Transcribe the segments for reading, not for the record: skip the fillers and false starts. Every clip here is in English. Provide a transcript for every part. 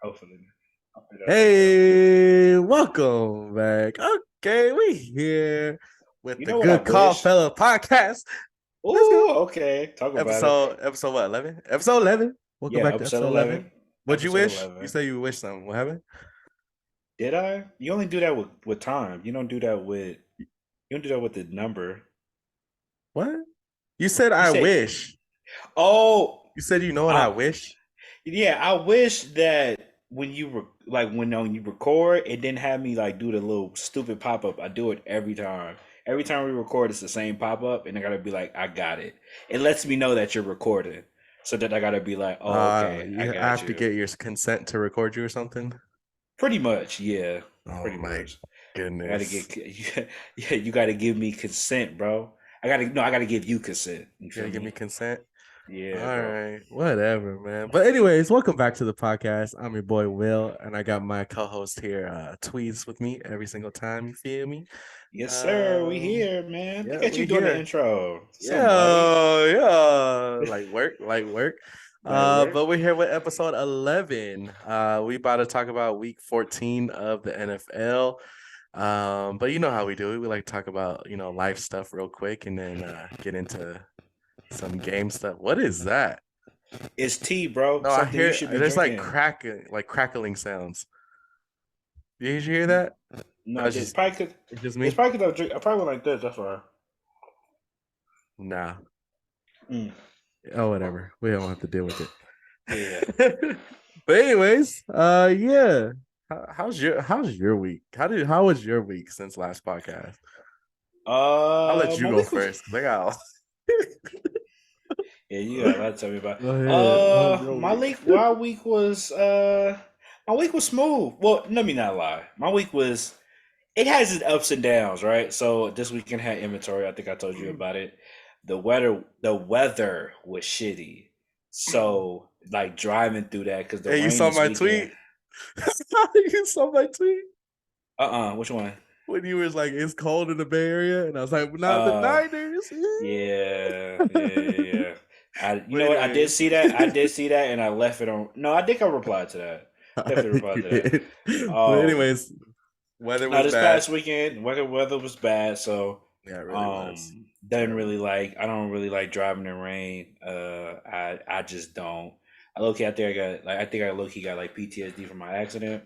Hopefully. Hopefully that'll be good. Hey, welcome back. Okay, we here with You the know what I Good Call wish? Fella podcast. Let's go. Ooh, okay. Talk about it. Episode what, 11? Episode 11. Welcome Yeah, back to episode episode 11. 11. What'd you Episode wish? You 11. say you wish something. What happened? Did I? You only do that with time. You don't do that with you don't do that with the number. What? You said You I say, wish. "Oh, You said you know what I I wish? yeah, I wish that when you record, it didn't have me like do the little stupid pop-up. I do it every time. Every time we record, it's the same pop-up, and I gotta be like, I got it. It lets me know that you're recording. So that I gotta be like, oh, okay, I You got have to you. get your consent to record you or something? Pretty much, yeah. Oh Pretty my much. I gotta goodness. get yeah, you gotta give me consent, bro. I gotta give you consent. You You feel gotta give me me? consent? All Yeah, bro. right, whatever, man. But anyways, welcome back to the podcast. I'm your boy Will, and I got my co-host here, Tweez, with me every single time. You feel me? Yes, sir. We Um, here, man. Look yeah, at you we doing the here. intro. Somebody. Yeah, like work, like work. Like work. But we're here with episode 11. We about to talk about week 14 of the NFL. But you know how we do it. We like to talk about life stuff real quick, and then get into some game stuff. What is that? It's tea, bro. No, I Something you hear should be there's drinking. like crackling sounds. Did you hear that? No, That's it's just probably 'cause it's just it's me. probably 'cause I probably went like this. That's why. Nah. Mm, Oh, whatever. We don't have to deal with yeah. it. But anyways, yeah. How's your week? How was your week since last podcast? I'll let you My go week was first because I got. yeah. You got a lot to tell me about. Go ahead. How's your My week? week. My week was smooth. Well, let me not lie. My week was. It has its ups and downs, right? So this weekend had inventory. I think I told you about it. The weather was shitty. So like driving through that because the Hey, you rain saw this my weekend. tweet? You saw my tweet? Which one? When you was like, it's cold in the Bay Area, and I was like, not the Uh, Niners. yeah. You But know what? I did anyways, see that. I did see that, and I left it on. No, I think I replied to that. I Definitely think replied you to that. did. But Um, anyways, weather no, was this bad. past weekend, weather was bad, so Yeah, it really was doesn't terrible. really like. I don't really like driving in rain. I just don't. I low key out there. I got like I think I low key got like PTSD from my accident.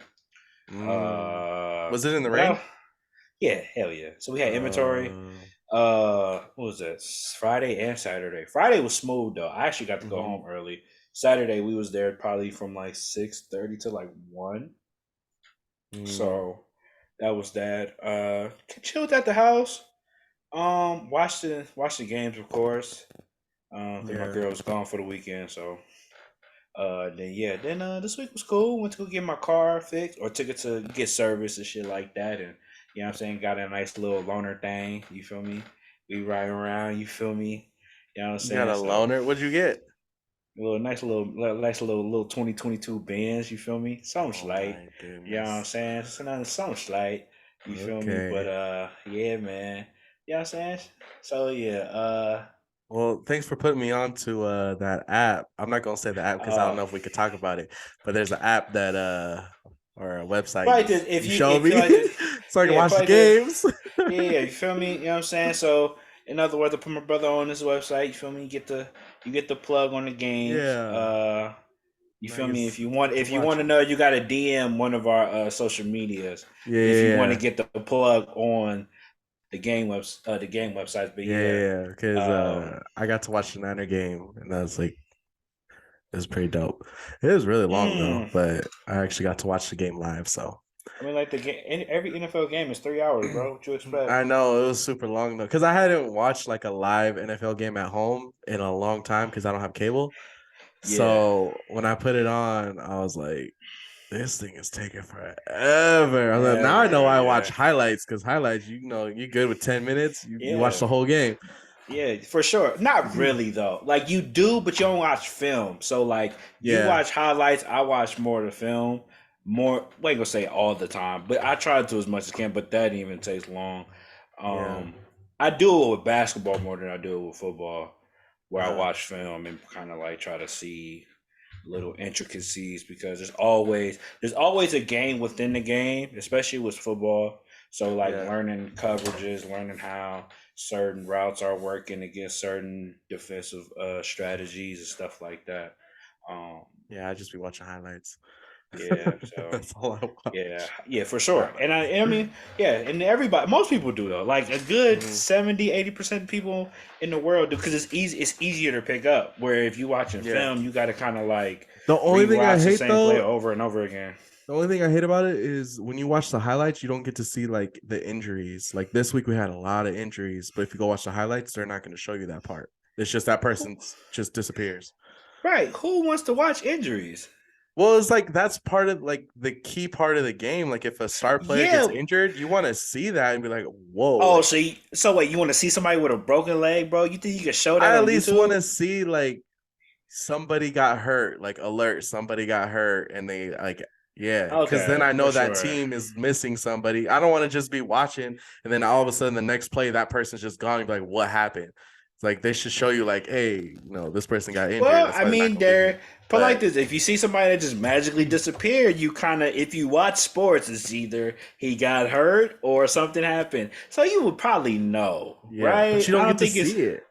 Mm. Was it in the But rain? yeah, hell yeah. So we had inventory. Uh, What was that? Friday and Saturday. Friday was smooth though. I actually got to go mhm. home early. Saturday we was there probably from like 6:30 to like 1. Mm. So that was that. Chilled at the house. Watched the games of course. Cause my Yeah. girl was gone for the weekend. So this week was cool. Went to go get my car fixed or took it to get service and shit like that. And you know what I'm saying? Got a nice little loaner thing. You feel me? We riding around. You feel me? You know what I'm You got saying? a So loaner. What'd you get? a little 2022 Benz. You feel me? Something Oh slight. my You know what I'm goodness. saying? Something slight. You feel me? But Okay. yeah, man. You know what I'm saying? So yeah. Well, thanks for putting me on to that app. I'm not gonna say the app because I don't Uh, know if we could talk about it, but there's an app that or a website Probably you just you showed if you me like to, so I can yeah, watch the probably just games. yeah, you feel me? You know what I'm saying? So in other words, I put my brother on this website. You feel me? You get the plug on the games. Yeah. You feel me? Nice. Get to If you watch want to them. know, you got to DM one of our social medias Yeah, if you want to yeah, get the plug on the game websites. But yeah, yeah. Because um, I got to watch the Niner game, and that was like it was pretty dope. It was really long though, mm, but I actually got to watch the game live. So I mean, like the game, every NFL game is 3 hours, bro. What you expect? I know it was super long though, because I hadn't watched like a live NFL game at home in a long time because I don't have cable. Yeah, So when I put it on, I was like, this thing is taking forever. I was like, now I know ever, why I watch yeah, highlights because highlights, you're good with 10 minutes. You watch yeah. the whole game. Yeah, for sure. Not really though. Like you do, but you don't watch film. So like you Yeah. watch highlights, I watch more of the film. More, I ain't gonna say all the time, but I try to as much as I can. But that even takes long. Yeah. Um, I do it with basketball more than I do it with football, where I Uh, watch film and kind of like try to see. little intricacies because there's always a game within the game, especially with football. So like Yeah. learning coverages, learning how certain routes are working against certain defensive strategies and stuff like that. Um, Yeah, I just be watching highlights. yeah, so That's all I yeah, watch. yeah, for sure. And I, Highlights. and I mean, yeah, and everybody, most people do though. Like a good Mhm. 70, 80% of people in the world do because it's easy. It's easier to pick up. Where if you watching Yeah. film, you got to kind of like The only thing I rewatch the hate same play though, over and over again. the only thing I hate about it is when you watch the highlights, you don't get to see like the injuries. Like this week we had a lot of injuries, but if you go watch the highlights, they're not going to show you that part. It's just that person's just disappears. Right? Who wants to watch injuries? Well, it's like that's part of like the key part of the game. Like if a star player gets Yeah. injured, you want to see that and be like, "Whoa!" Oh, Like so wait, you want to see somebody with a broken leg, bro? You think you can show that I at on least want YouTube? to see like somebody got hurt, like alert, somebody got hurt, and they like, yeah, because then Okay, I for know that sure. team is missing somebody. I don't want to just be watching and then all of a sudden the next play that person's just gone. You're like, what happened? It's like they should show you, like, hey, this person got injured. Well, That's I why they're not mean, gonna be here. but like But this, if you see somebody that just magically disappeared, you kind of, if you watch sports, it's either he got hurt or something happened. So you would probably know, yeah, but right? you I don't get don't to think it's see it.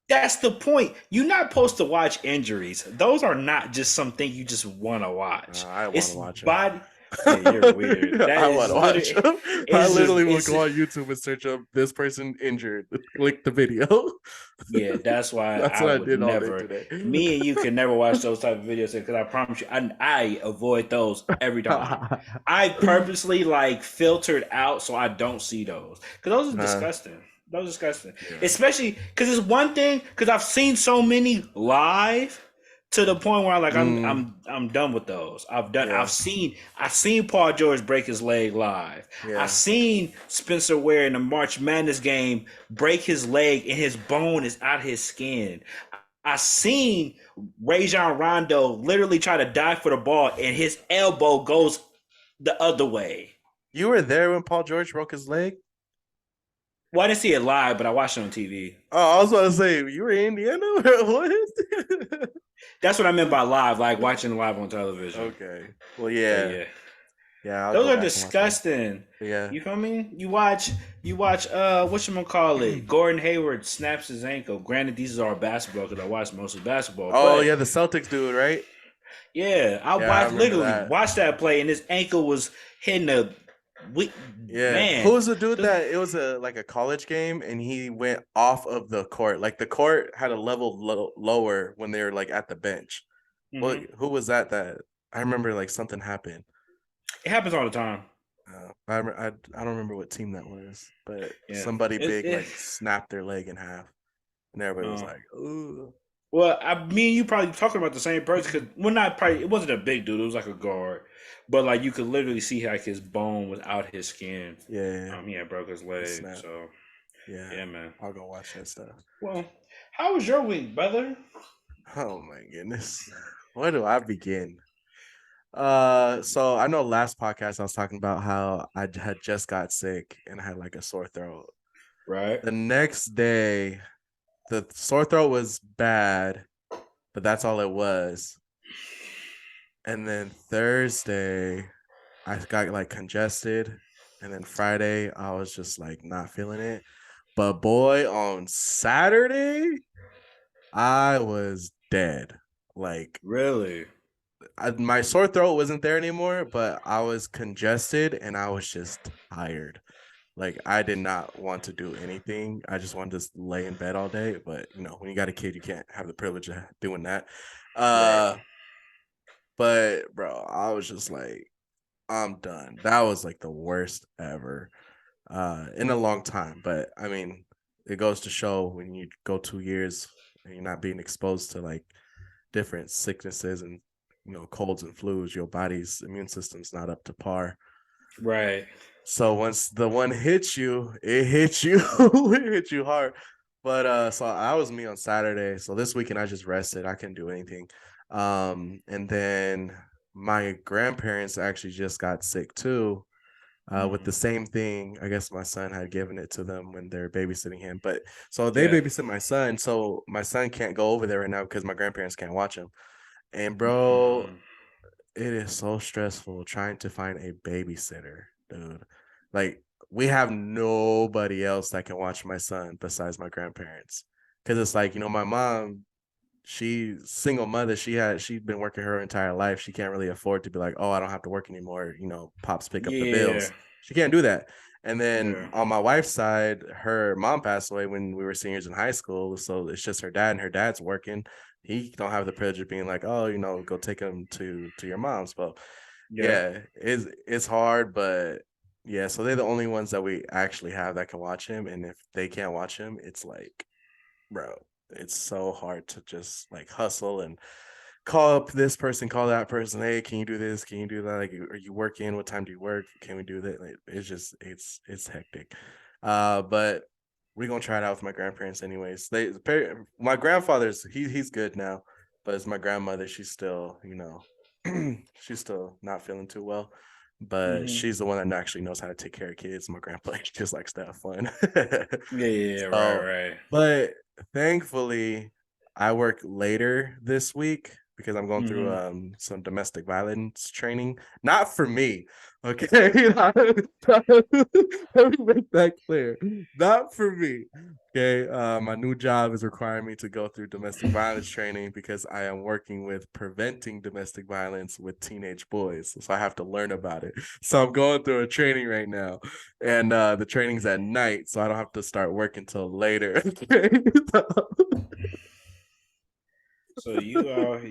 that's the point. You're not supposed to watch injuries. Those are not just something you just want to watch. I want It's to watch them. body. Yeah, you're weird. That I want is to watch literally. them. I It's just. literally will It's go on YouTube and search up this person injured. Click the video. Yeah, that's why That's I what I would did all day never. today. Me and you can never watch those type of videos because I promise you, I avoid those every time. I purposely like filtered out so I don't see those because those are uh, disgusting. Those are disgusting, yeah. especially because it's one thing because I've seen so many live to the point where like I'm Mm, I'm I'm done with those. yeah. I've seen Paul George break his leg live. I've Yeah. seen Spencer Ware in the March Madness game break his leg and his bone is out his skin. I seen Rajon Rondo literally try to dive for the ball and his elbow goes the other way. You were there when Paul George broke his leg? Well, I didn't see it live, but I watched it on TV. Oh, I was about to say, you were in Indiana? What? That's what I meant by live, like watching live on television. Okay. Well, But yeah. yeah, Yeah, I'll those go are back and watch them. disgusting. Yeah. You feel me? You watch whatchamacallit, Gordon Hayward snaps his ankle. Granted, these are basketball because I watch mostly basketball, Oh, but yeah, the Celtics dude, right? yeah, I Yeah, I watched remember literally that. watched that play and his ankle was hitting the we Yeah. Who man. was the dude The, that it was a like a college game and he went off of the court? Like the court had a level lower when they were like at the bench. Well, mhm. who was that I remember like something happened. It happens all the time. I don't remember what team that was, but Yeah. somebody It, big it, like snapped their leg in half, and everybody was uh, like, "Ooh, well, me and you probably talking about the same person because we're not probably. It wasn't a big dude. It was like a guard, but like you could literally see like his bone was out his skin. yeah, He had broke his the leg. snap, So yeah." yeah, man. I'll go watch that stuff. Well, how was your week, brother? Oh my goodness, where do I begin? So I know last podcast I was talking about how I had just got sick and I had like a sore throat. Right. The next day, the sore throat was bad, but that's all it was. And then Thursday, I got like congested. And then Friday, I was just like not feeling it. But boy, on Saturday, I was dead. Like Really? my sore throat wasn't there anymore, but I was congested and I was just tired. Like I did not want to do anything. I just wanted to lay in bed all day. But when you got a kid, you can't have the privilege of doing that. Right. Uh, but bro, I was just like, I'm done. That was like the worst ever in a long time. But I mean, it goes to show when you go 2 years and you're not being exposed to like different sicknesses and colds and flus, your body's immune system's not up to par. Right. So once the one hits you, it hits you, it hit you hard. But so that was me on Saturday. So this weekend I just rested. I couldn't do anything. And then my grandparents actually just got sick too, with the Mhm. same thing. I guess my son had given it to them when they're babysitting him. But so they Yeah. babysit my son. So my son can't go over there right now because my grandparents can't watch him. And bro, Mm-mm. it is so stressful trying to find a babysitter, dude. Like we have nobody else that can watch my son besides my grandparents. Cause it's like, my mom, she's single mother. She'd been working her entire life. She can't really afford to be like, oh, I don't have to work anymore. Pops pick up the Yeah, bills. She can't do that. And then yeah, on my wife's side, her mom passed away when we were seniors in high school. So it's just her dad, and her dad's working. He don't have the privilege of being like, oh, go take him to your mom's. But yeah. yeah, it's hard, but yeah. So they're the only ones that we actually have that can watch him. And if they can't watch him, it's like, bro, it's so hard to just like hustle and call up this person, call that person. Hey, can you do this? Can you do that? Like, are you working? What time do you work? Can we do that? Like, it's just it's hectic. But we're gonna try it out with my grandparents anyways. My grandfather's he's good now, but it's my grandmother. She's still she's still not feeling too well. But Hmm. she's the one that actually knows how to take care of kids. My grandpa just likes to have fun. Yeah, yeah, yeah, right, So, right. but thankfully, I work later this week because I'm going through Hmm. some domestic violence training. Not for me, okay? Let me make that clear. Not for me. Okay. My new job is requiring me to go through domestic violence training because I am working with preventing domestic violence with teenage boys. So I have to learn about it. So I'm going through a training right now, and the training's at night, so I don't have to start work until later. So you out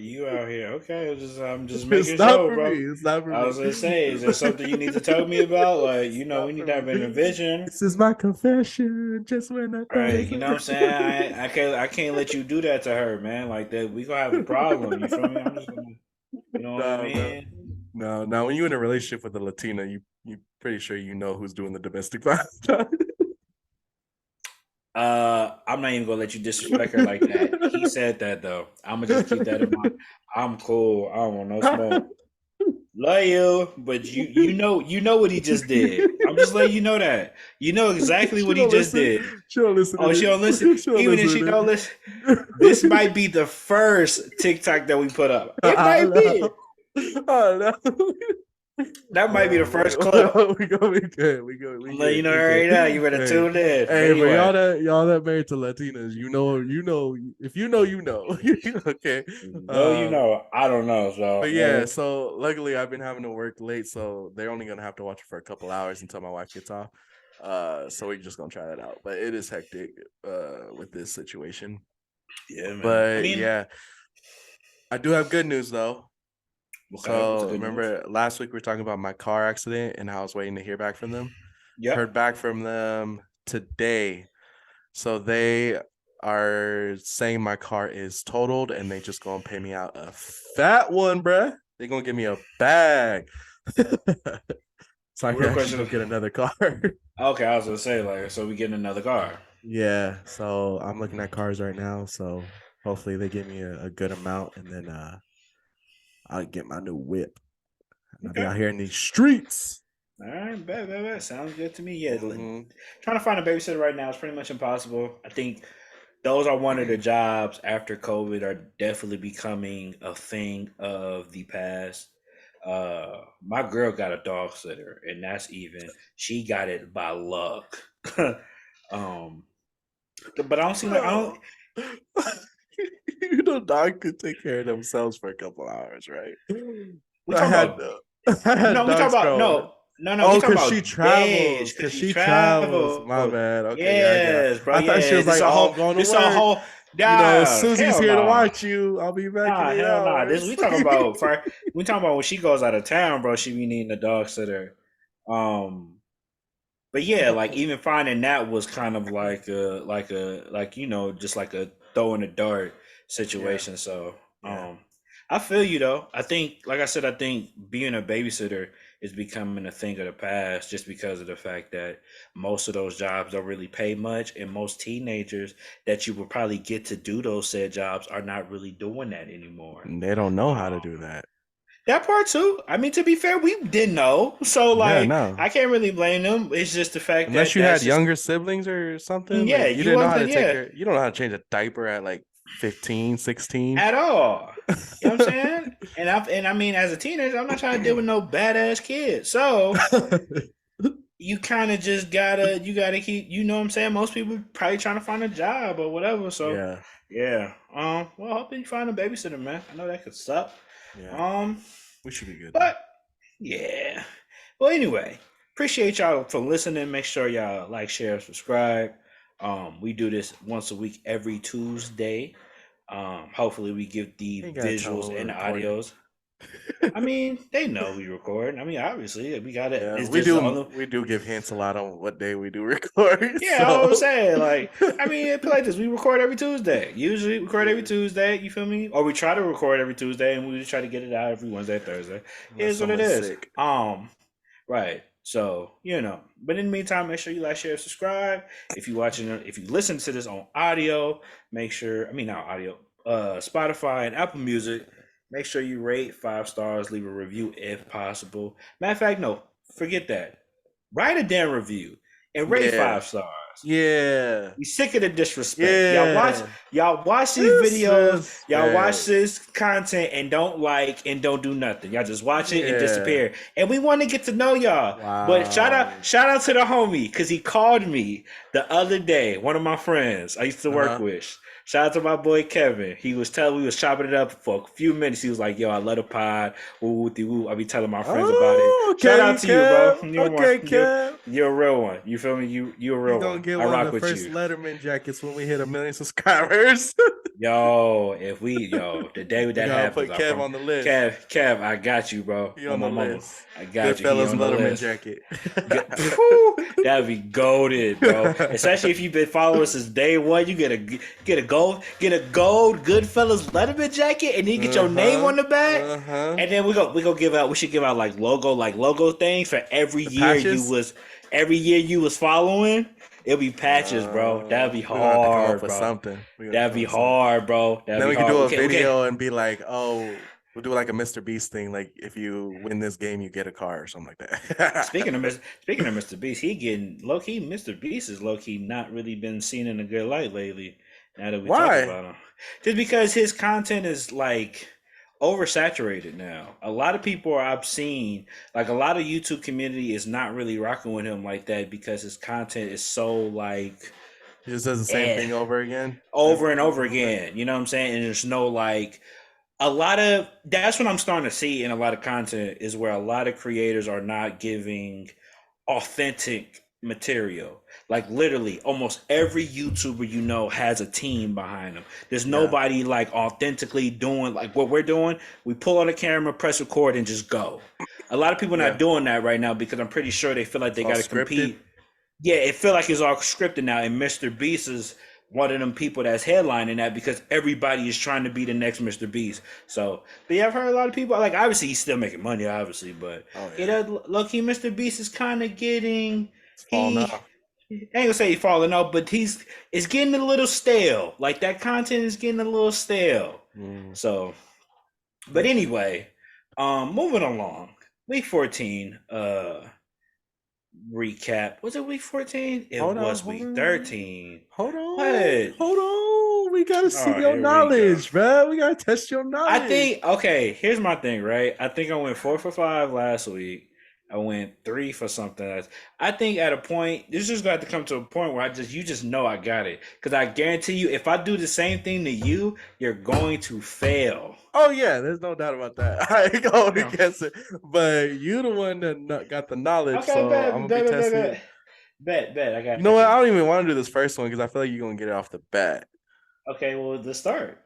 here? Okay, I'm just It's making not sure, for me. bro. It's not for I me. was gonna say, is there something you need to tell me about? Like, It's we not need for to have an me. intervention. This is my confession. Just when I thought Right, it you know what I'm saying? I can't let you do that to her, man. Like that, we gonna have a problem. You feel me? I'm just gonna, you know what I No, no, mean? no, no. When you're in a relationship with a Latina, you pretty sure you know who's doing the domestic violence. I'm not even gonna let you disrespect her like that. He said that though. I'm gonna just keep that in mind. I'm cool. I don't want no smoke. Love you, but you know what he just did. I'm just letting you know that. You know exactly She what he don't just listen. did. She don't listen to Oh, she don't listen. this. She don't Even if listen she to don't listen, this. this might be the first TikTok that we put up. It I might be. know. I know. That might be the No, first clip. we gonna be good. We I'm letting you good. know We right now. good. You better Hey, tune in. But hey, but anyway, y'all that married to Latinas, if you know, you know. Okay. you Um, know, I don't know. So but yeah, so luckily I've been having to work late, so they're only gonna have to watch it for a couple hours until my wife gets off. So we're just gonna try that out. But it is hectic with this situation. yeah, man. I But mean, yeah, I do have good news though. okay. What's the So good news? remember last week we were talking about my car accident and how I was waiting to hear back from them. Yep. Heard back from them today. So they are saying my car is totaled and they just gonna pay me out a fat one, bruh. They're gonna give me a bag. So I can Real actually question. go get another car. Okay, I was gonna say like, so we getting another car. Yeah. So I'm looking at cars right now. So hopefully they give me a good amount and then I'll get my new whip. And I'll be Okay. out here in these streets. All right, bet. Sounds good to me. Yeah, Mm-hmm. trying to find a babysitter right now is pretty much impossible. I think those are one of the jobs after COVID are definitely becoming a thing of the past. My girl got a dog sitter, and that's even she got it by luck. um, but I don't seem like I don't. Bro, dog could take care of themselves for a couple hours, right? We I talking had about I had no. We talking dogs about growing up. no. We Oh, talking cause she about days travels. because Cause she she travels. My travels. bad. Okay, yeah, I get it. Yes, bro. I thought she Yeah, was like, "Oh, I'm going to this a work. whole. As Nah, Susie's hell here to no. watch you. I'll be back in Nah, 8 hell nah. This hours." we talking about. We talking about when she goes out of town, bro. She be needing a dog sitter. But yeah, like even finding that was kind of like just like a throw in the dart Yeah, situation. So yeah. I feel you though. I think like I said, I think being a babysitter is becoming a thing of the past just because of the fact that most of those jobs don't really pay much and most teenagers that you would probably get to do those said jobs are not really doing that anymore. They don't know how to Um, do that. that part too. I mean, to be fair, we didn't know, so Yeah, like no. I can't really blame them. It's just the fact Unless that you had that's just younger siblings or something, yeah. like you You didn't know how to wasn't take yeah care. You don't know how to change a diaper at like 15, 16. at all. You know what I'm saying? And I mean, as a teenager, I'm not trying to deal with no badass kids. So you kind of just gotta keep. You know what I'm saying? Most people probably trying to find a job or whatever. So Yeah, yeah. Well, I hope you find a babysitter, man. I know that could suck. yeah. Um. We should be good though. But yeah. Well, anyway, appreciate y'all for listening. Make sure y'all like, share, subscribe. We do this once a week, every Tuesday. Hopefully, we give the Ain't gotta tell visuals when we're and recording. audios. I mean, they know we record. I mean, obviously, we got it. Yeah, Is we this the do. only? We do give hints a lot on what day we do record. Yeah, I was So, saying, like, I mean, it like this. We record every Tuesday. Usually, record every Tuesday. You feel me? Or we try to record every Tuesday, and we just try to get it out every Wednesday, Thursday. unless Here's what it someone's is. sick. Right. So, but in the meantime, make sure you like, share, subscribe. If you listen to this on audio, make sure, I mean, not audio, Spotify and Apple Music, make sure you rate 5 stars, leave a review if possible. Matter of fact, no, forget that. Write a damn review and rate Yeah, 5 stars. yeah, We sick of the disrespect. yeah. Y'all watch these videos, y'all watch Disrespect. this content and don't like and don't do nothing. Y'all just watch it and Yeah. disappear. And we want to get to know y'all. But Wow. shout out to the homie, because he called me the other day, one of my friends I used to work Uh-huh. with. Shout out to my boy Kevin. He was telling we was chopping it up for a few minutes. He was like, "Yo, I love the pod. Woo woo woo." I be telling my friends about it. Oh, Shout okay, out to you, bro. Kev. You're one. Okay, Kev. You're a real one. You feel me? You a You real gonna one. get I one of rock the with first you. Letterman jackets when we hit 1 million subscribers. The day We that gotta happens, put I Kev promise. on the list. Kev, I got you, bro. He On on the my mama, list. I got you. He Goodfellas on the Letterman list. jacket. That'd be goaded, bro. Especially if you've been following us since day one. You get a gold Goodfellas Letterman jacket, and then you get your name Uh-huh. on the back. Uh-huh. And then we go give out. We should give out logo things for The patches. every year you was following. It'll be patches, bro. That'd be We're gonna have to come up hard, with bro. something. We're gonna That'd come be up with something. hard, bro. That'd Then be we could hard. do a Okay. video and be like, oh, we'll do like a Mr. Beast thing. Like if you win this game, you get a car or something like that. Speaking of Mr. Beast, he getting low key. Mr. Beast is low key not really been seen in a good light lately. Now that we talk Why? about him, just because his content is like oversaturated now. A lot of people are obscene. Like a lot of YouTube community is not really rocking with him like that because his content is so like He just does the same eh, thing over again. over and over again. You know what I'm saying? And there's no like a lot of that's what I'm starting to see in a lot of content is where a lot of creators are not giving authentic material. Like literally, almost every YouTuber has a team behind them. There's Yeah. nobody like authentically doing like what we're doing. We pull on the camera, press record, and just go. A lot of people are Yeah. not doing that right now because I'm pretty sure they feel like It's they all got to scripted. compete. Yeah, it feel like it's all scripted now, and Mr. Beast is one of them people that's headlining that because everybody is trying to be the next Mr. Beast. So, but yeah, I've heard a lot of people like obviously he's still making money, obviously, but Oh it yeah. low key Mr. Beast is kind of getting It's falling he. off. I ain't gonna say he's falling off, but it's getting a little stale. Like that content is getting a little stale. Mm. So, but Okay. anyway, moving along. Week 14, recap. Was it week 14? It Hold on, was hold week on. 13. Hold on. What? Hold on. We gotta see Oh, your here we go. knowledge, bro. We gotta test your I knowledge. think okay, here's my thing, right? I think I went 4 for 5 last week. I went 3 for something else. I think at a point, this just got to come to a point where you just know I got it. Because I guarantee you, if I do the same thing to you, you're going to fail. Oh yeah, there's no doubt about that. I ain't going Yeah. against it, but you the one that got the knowledge, Okay, so I'm gonna be testing you. bet. I You got know what? you. I don't even want to do this first one because I feel like you're gonna get it off the bat. Okay, well, let's start.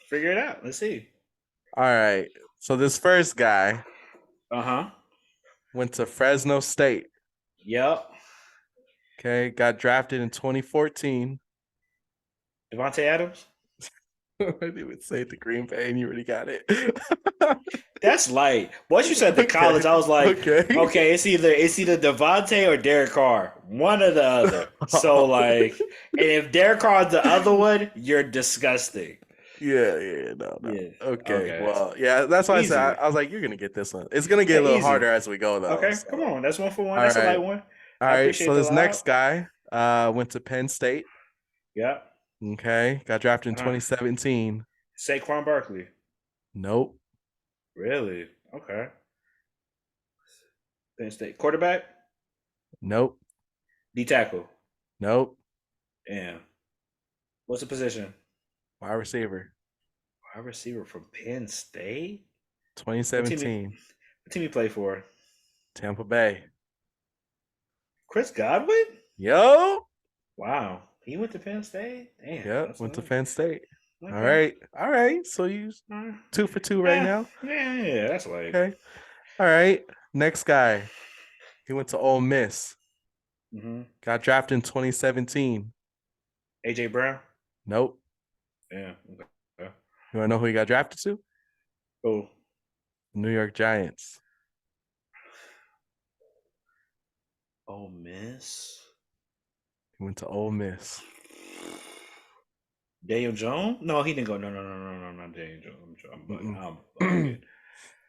Figure it out. Let's see. All right. So this first guy Uh huh. went to Fresno State. Yep. Okay, got drafted in 2014. Devontae Adams. I didn't even say it to Green Bay, and you already got it. That's light. Once you said the Okay. college, I was like, Okay. okay, it's either Devontae or Derek Carr, one or the other. So like, and if Derek Carr's the other one, you're disgusting. Yeah, no. Yeah. Okay, Okay. well, yeah, that's why I said Easy. I was like, you're gonna get this one. It's gonna get Yeah, a little easy. harder as we go, though. Okay, come So, on. That's 1 for 1. all That's a right, light one. all I right. appreciate So the this loud. next guy went to Penn State. Yep. Okay. Got drafted in Uh, 2017. Saquon Barkley. Nope. Really? Okay. Penn State quarterback. Nope. D tackle. Nope. Damn. What's the position? Wide receiver. Wide receiver from Penn State. What team? Twenty-seventeen. What team you play for? Tampa Bay. Chris Godwin. Yo. Wow. He went to Penn State. Damn. Yep. That's Went to a, Penn State. All okay. right. All right. So you Uh, 2 for 2 right yeah. now. Yeah. That's like. Okay. All right. Next guy. He went to Ole Miss. Mm-hmm. Got drafted in 2017. AJ Brown. Nope. Yeah. Okay. You want to know who he got drafted to? Oh. New York Giants. Ole Miss. He went to Ole Miss. Daniel Jones? No, he didn't go. No, not Daniel Jones. I'm Mm-mm. bugging.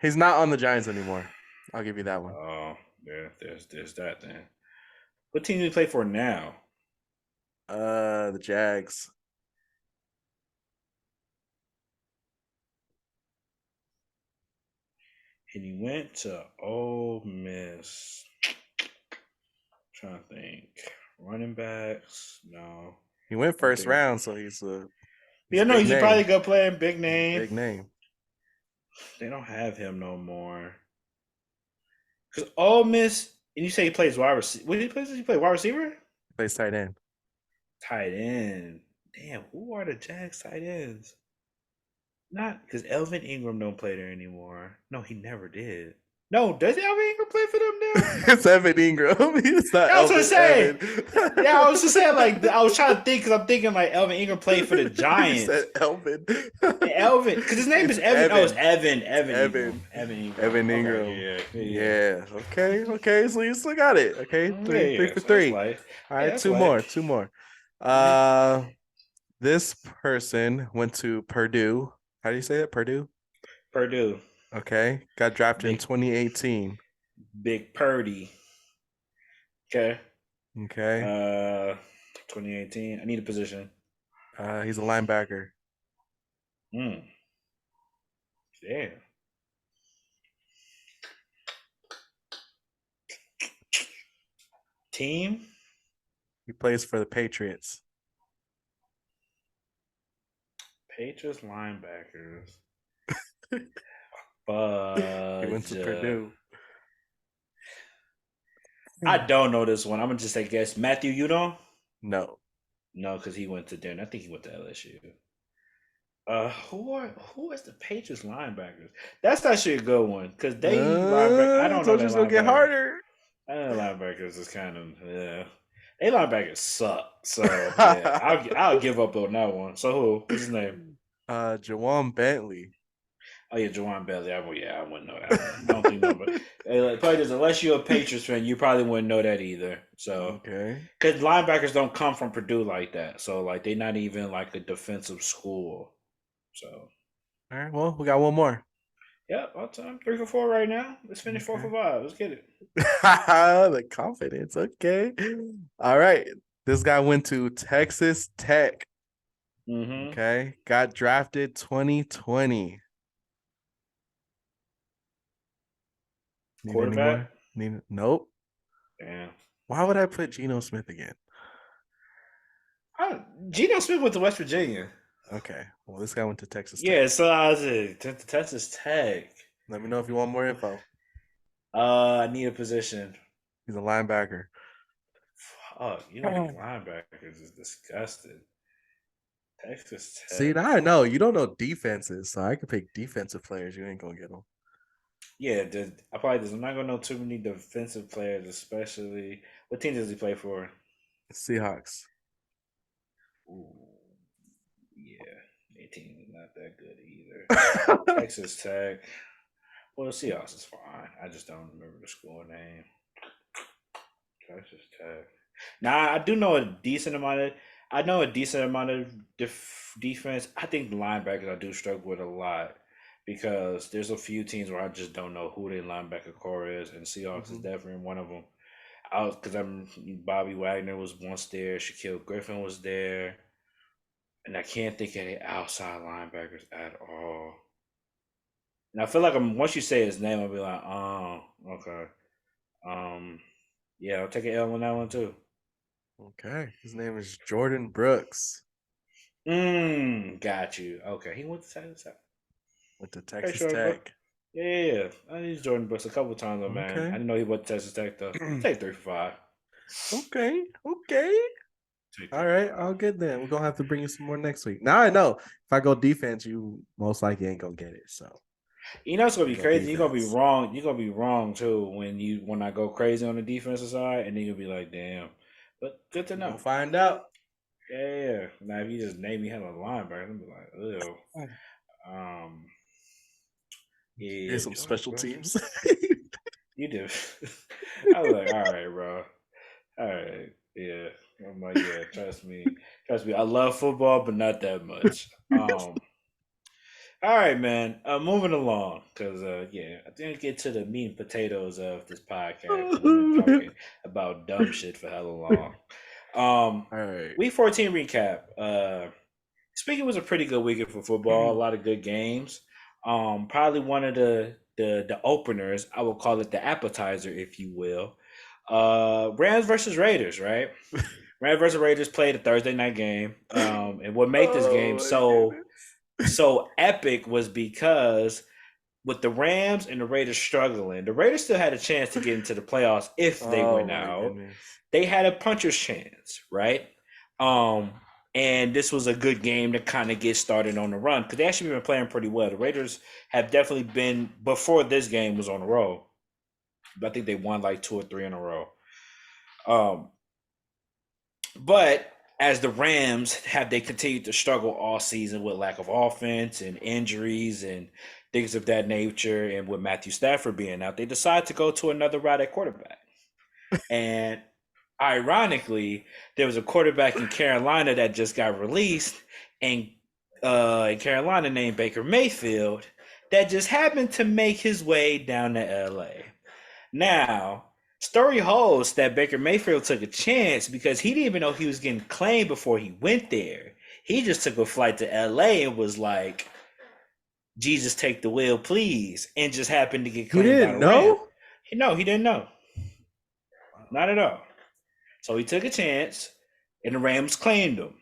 He's not on the Giants anymore. I'll give you that one. Oh, yeah. There's that then. What team do you play for now? The Jags. And he went to Ole Miss. Trying to think. Running backs? No. He went I first think. round, so he's Yeah, a no, big he's probably a name. good player, big He's a name. big name. They don't have him no more. Because Ole Miss, and you say he plays wide receiver. What did he play? He play wide receiver? Plays tight end. Tight end. Damn, who are the Jags tight ends? Not because Elvin Ingram don't play there anymore. No, he never did. No, does Elvin Ingram play for them now? It's Evan Ingram. He's not Yeah, I was gonna Elvin say. Evan. Yeah, I was just saying like I was trying to think because I'm thinking like Elvin Ingram played for the He said Giants. Elvin. Elvin, because his name is It's Evan. Oh, it's Evan. Evan. It's Evan Ingram. Evan. Evan Ingram. Evan Okay, Ingram. yeah. Yeah. Okay. Okay. So you still got it. Okay. Three Yeah. for So that's three. light. All Yeah, right. that's Two light. more. Two more. Mm-hmm. This person went to Purdue. How do you say it? Purdue. Purdue. Okay. Got drafted in Big 2018. Big Purdy. Okay. Okay. Uh, 2018. I need a position. He's a linebacker. Hmm. Damn. Team. He plays for the Patriots. Patriots linebackers. He went Fudge. to Purdue. I don't know this one. I'm gonna just say guess. Matthew, you know? No. No, because he went to Denver. I think he went to LSU. Who is the Patriots linebackers? That's actually a good one because they linebacker. I don't know Told you that it's gonna get linebacker. harder. I know linebackers is kind of yeah. They linebackers suck. So yeah, I'll give up on that one. So who's his name? Jawan Bentley. Oh yeah, Jawan Bailey. I wouldn't know that one. I don't think nobody. Like, probably just unless you're a Patriots fan, you probably wouldn't know that either. So Okay. because linebackers don't come from Purdue like that. So like they're not even like a defensive school. So All right. Well, we got one more. yeah, all time 3 for 4 right now. Let's finish four Okay. for five. Let's get it. The confidence. Okay. All right. This guy went to Texas Tech. Mm-hmm. Okay. Got drafted 2020. Need any Quarterback. more? Nope. Damn. Why would I put Geno Smith again? Geno Smith went to West Virginia. Okay. Well, this guy went to Texas Tech. Yeah, so I was to Texas Tech. Let me know if you want more info. I need a position. He's a linebacker. Fuck, you don't pick linebackers is disgusting. Texas See, Tech. now I know you don't know defenses, so I could pick defensive players. You ain't gonna get them. Yeah, I probably just, I'm not gonna know too many defensive players, especially what team does he play for? Seahawks. Ooh, yeah, 18 is not that good either. Texas Tech. Well, the Seahawks is fine. I just don't remember the school name. Texas Tech. Now I do know a decent amount of. I know a decent amount of defense. I think linebackers I do struggle with a lot because there's a few teams where I just don't know who their linebacker core is, and Seahawks is Mhm. definitely one of them. I was because I'm Bobby Wagner was once there, Shaquille Griffin was there. and I can't think of any outside linebackers at all. And I feel like once you say his name, I'll be like, oh, okay. Um, yeah, I'll take an L on that one too. Okay. His name is Jordan Brooks Got you. Okay, he went to Texas Tech. with the Okay, Texas sure, bro. Tech. Yeah, yeah, yeah. I used Jordan Brooks a couple times though, man. I Okay. didn't know he went to Texas Tech though. Take 3 for 5. Okay. Okay. Take All three for right. five. All good then. We're gonna have to bring you some more next week. Now I know if I go defense, you most likely ain't gonna get it. So You know it's gonna we be go crazy. You're gonna be defense. wrong. You're gonna be wrong too when I go crazy on the defensive side, and then you'll be like, damn. But good to We're know. gonna find out. Yeah, yeah, yeah. Now if you just name me hell a linebacker, I'm be like, ew. Um, yeah, Here's some Jordan special Brooks. teams. You do. I was like, all right, bro. All right, yeah. I'm like, yeah. Trust me, trust me. I love football, but not that much. All right, man. Moving along, because yeah, I didn't get to the meat and potatoes of this podcast because we've been All talking about dumb shit for hella long. Um, right. Week 14 recap. Speaking was a pretty good weekend for football. A lot of good games. Probably one of the openers. I will call it the appetizer, if you will. Rams versus Raiders, right? Rams versus Raiders played a Thursday night game. And what made this Oh game my goodness. so epic was because with the Rams and the Raiders struggling, the Raiders still had a chance to get into the playoffs if they Oh went my out. goodness. They had a puncher's chance, right? Um, and this was a good game to kind of get started on the run because they actually been playing pretty well. The Raiders have definitely been before this game was on the road. I think they won like 2 or 3 in a row. Um, but as the Rams have they continued to struggle all season with lack of offense and injuries and things of that nature, and with Matthew Stafford being out, they decide to go to another route at quarterback. And ironically, there was a quarterback in Carolina that just got released, and in Carolina named Baker Mayfield, that just happened to make his way down to LA. Now, story holds that Baker Mayfield took a chance because he didn't even know he was getting claimed before he went there. He just took a flight to LA and was like, Jesus, take the wheel, please. And just happened to get He claimed by didn't the Rams. know? No, he didn't know. Wow. Not at all. So he took a chance, and the Rams claimed him.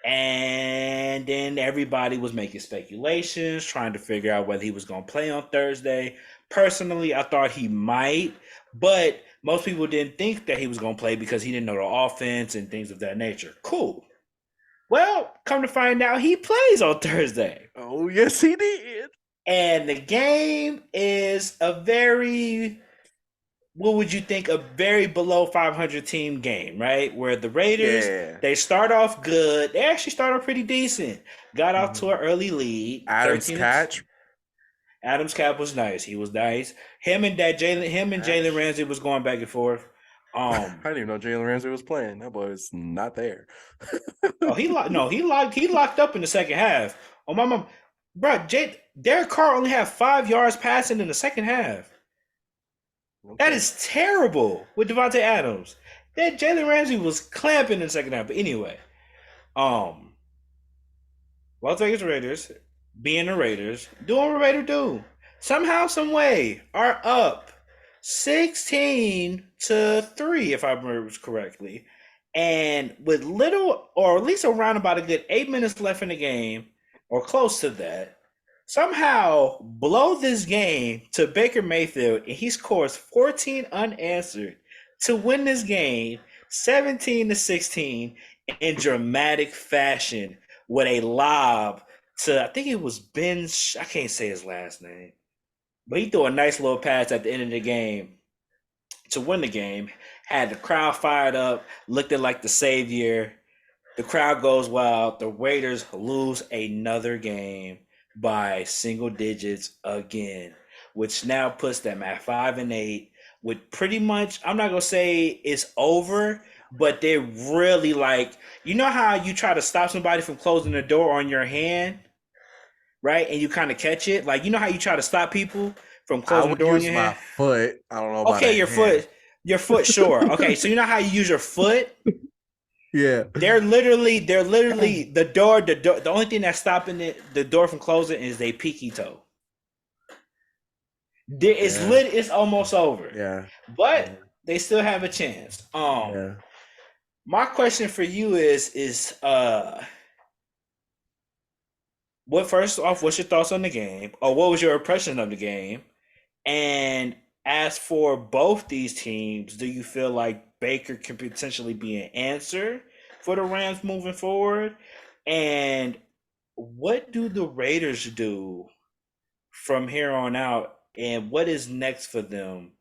And then everybody was making speculations, trying to figure out whether he was going to play on Thursday. Personally, I thought he might, but most people didn't think that he was going to play because he didn't know the offense and things of that nature. Cool. Well, come to find out, he plays on Thursday. Oh yes, he did. And the game is a very, what would you think, a very below 500 team game, right? Where the Raiders, Yeah. they start off good. They actually start off pretty decent. Got off to Mhm. an early lead, Adam's 13 and catch. Adams Cap was nice. He was nice. Him and Jalen Catch. Ramsey was going back and forth. I Um, didn't even know Jalen Ramsey was playing. That boy was not there. oh, he locked up in the second half. Oh my mom, bro, Derek Carr only had 5 yards passing in the second half. That Okay. is terrible with Devontae Adams. That Jalen Ramsey was clamping in the second half. But anyway, um, Las Vegas Raiders, being the Raiders, doing what Raiders do. Somehow, some way, are up 16-3, if I remember correctly. And with little, or at least around about a good 8 minutes left in the game, or close to that, somehow blow this game to Baker Mayfield, and he scores 14 unanswered to win this game 17-16 in dramatic fashion with a lob to, I think it was Ben. I can't say his last name, but he threw a nice little pass at the end of the game to win the game. Had the crowd fired up, looked like the savior. The crowd goes wild. The Raiders lose another game by single digits again, which now puts them at 5-8. With pretty much, I'm not gonna say it's over, but they're really like, you know how you try to stop somebody from closing the door on your hand, right? And you kind of catch it, like you know how you try to stop people from I closing the would door on use your my hand. foot. I don't know about a Okay, hand. your foot, sure. Okay, so you know how you use your foot Yeah. They're literally the only thing that's stopping the door from closing is they peaky toe. It's Yeah. lit. It's almost over, Yeah. but Yeah. they still have a chance. Yeah. My question for you is what first off, what's your thoughts on the game, or what was your impression of the game? And as for both these teams, do you feel like Baker can potentially be an answer for the Rams moving forward? And what do the Raiders do from here on out, and what is next for them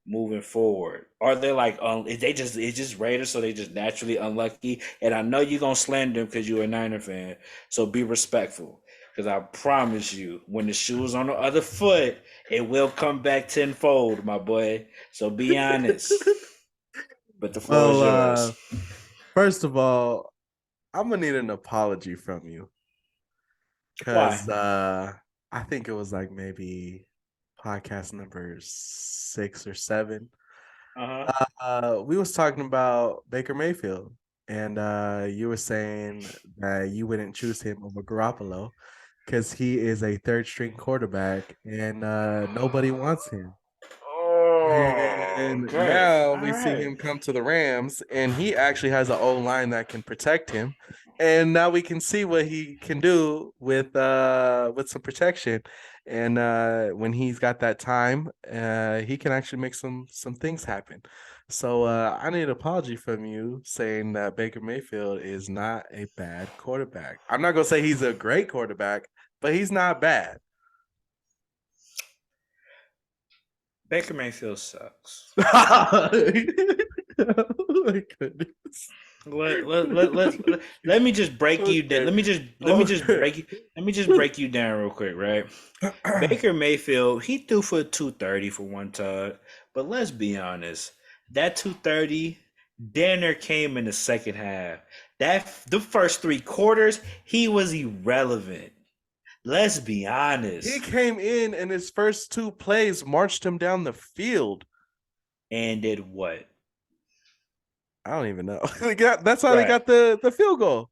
moving forward? Are they like is they just it's just Raiders, so they just naturally unlucky? And I know you're gonna slander them because you're a Niner fan, so be respectful. Because I promise you, when the shoe is on the other foot, it will come back tenfold, my boy. So be honest. But the floor is Well, yours. first of all, I'm gonna need an apology from you Why? because I think it was like maybe podcast number 6 or 7. Uh huh. We was talking about Baker Mayfield, and you were saying that you wouldn't choose him over Garoppolo because he is a third string quarterback, and nobody wants him. Oh, And great. now All we see right. him come to the Rams, and he actually has an O line that can protect him. And now we can see what he can do with some protection. And when he's got that time, he can actually make some things happen. So I need an apology from you saying that Baker Mayfield is not a bad quarterback. I'm not gonna say he's a great quarterback, but he's not bad. Baker Mayfield sucks. Oh my goodness. Let me just break you down. Okay. Let me just Okay. break you down real quick, right? Baker Mayfield, he threw for 230 for one tug, but let's be honest, that 230 dinner came in the second half. That the first 3 quarters, he was irrelevant. Let's be He honest. came in and his first 2 plays marched him down the field. And did what? I don't even know. That's how they Right. got the field goal.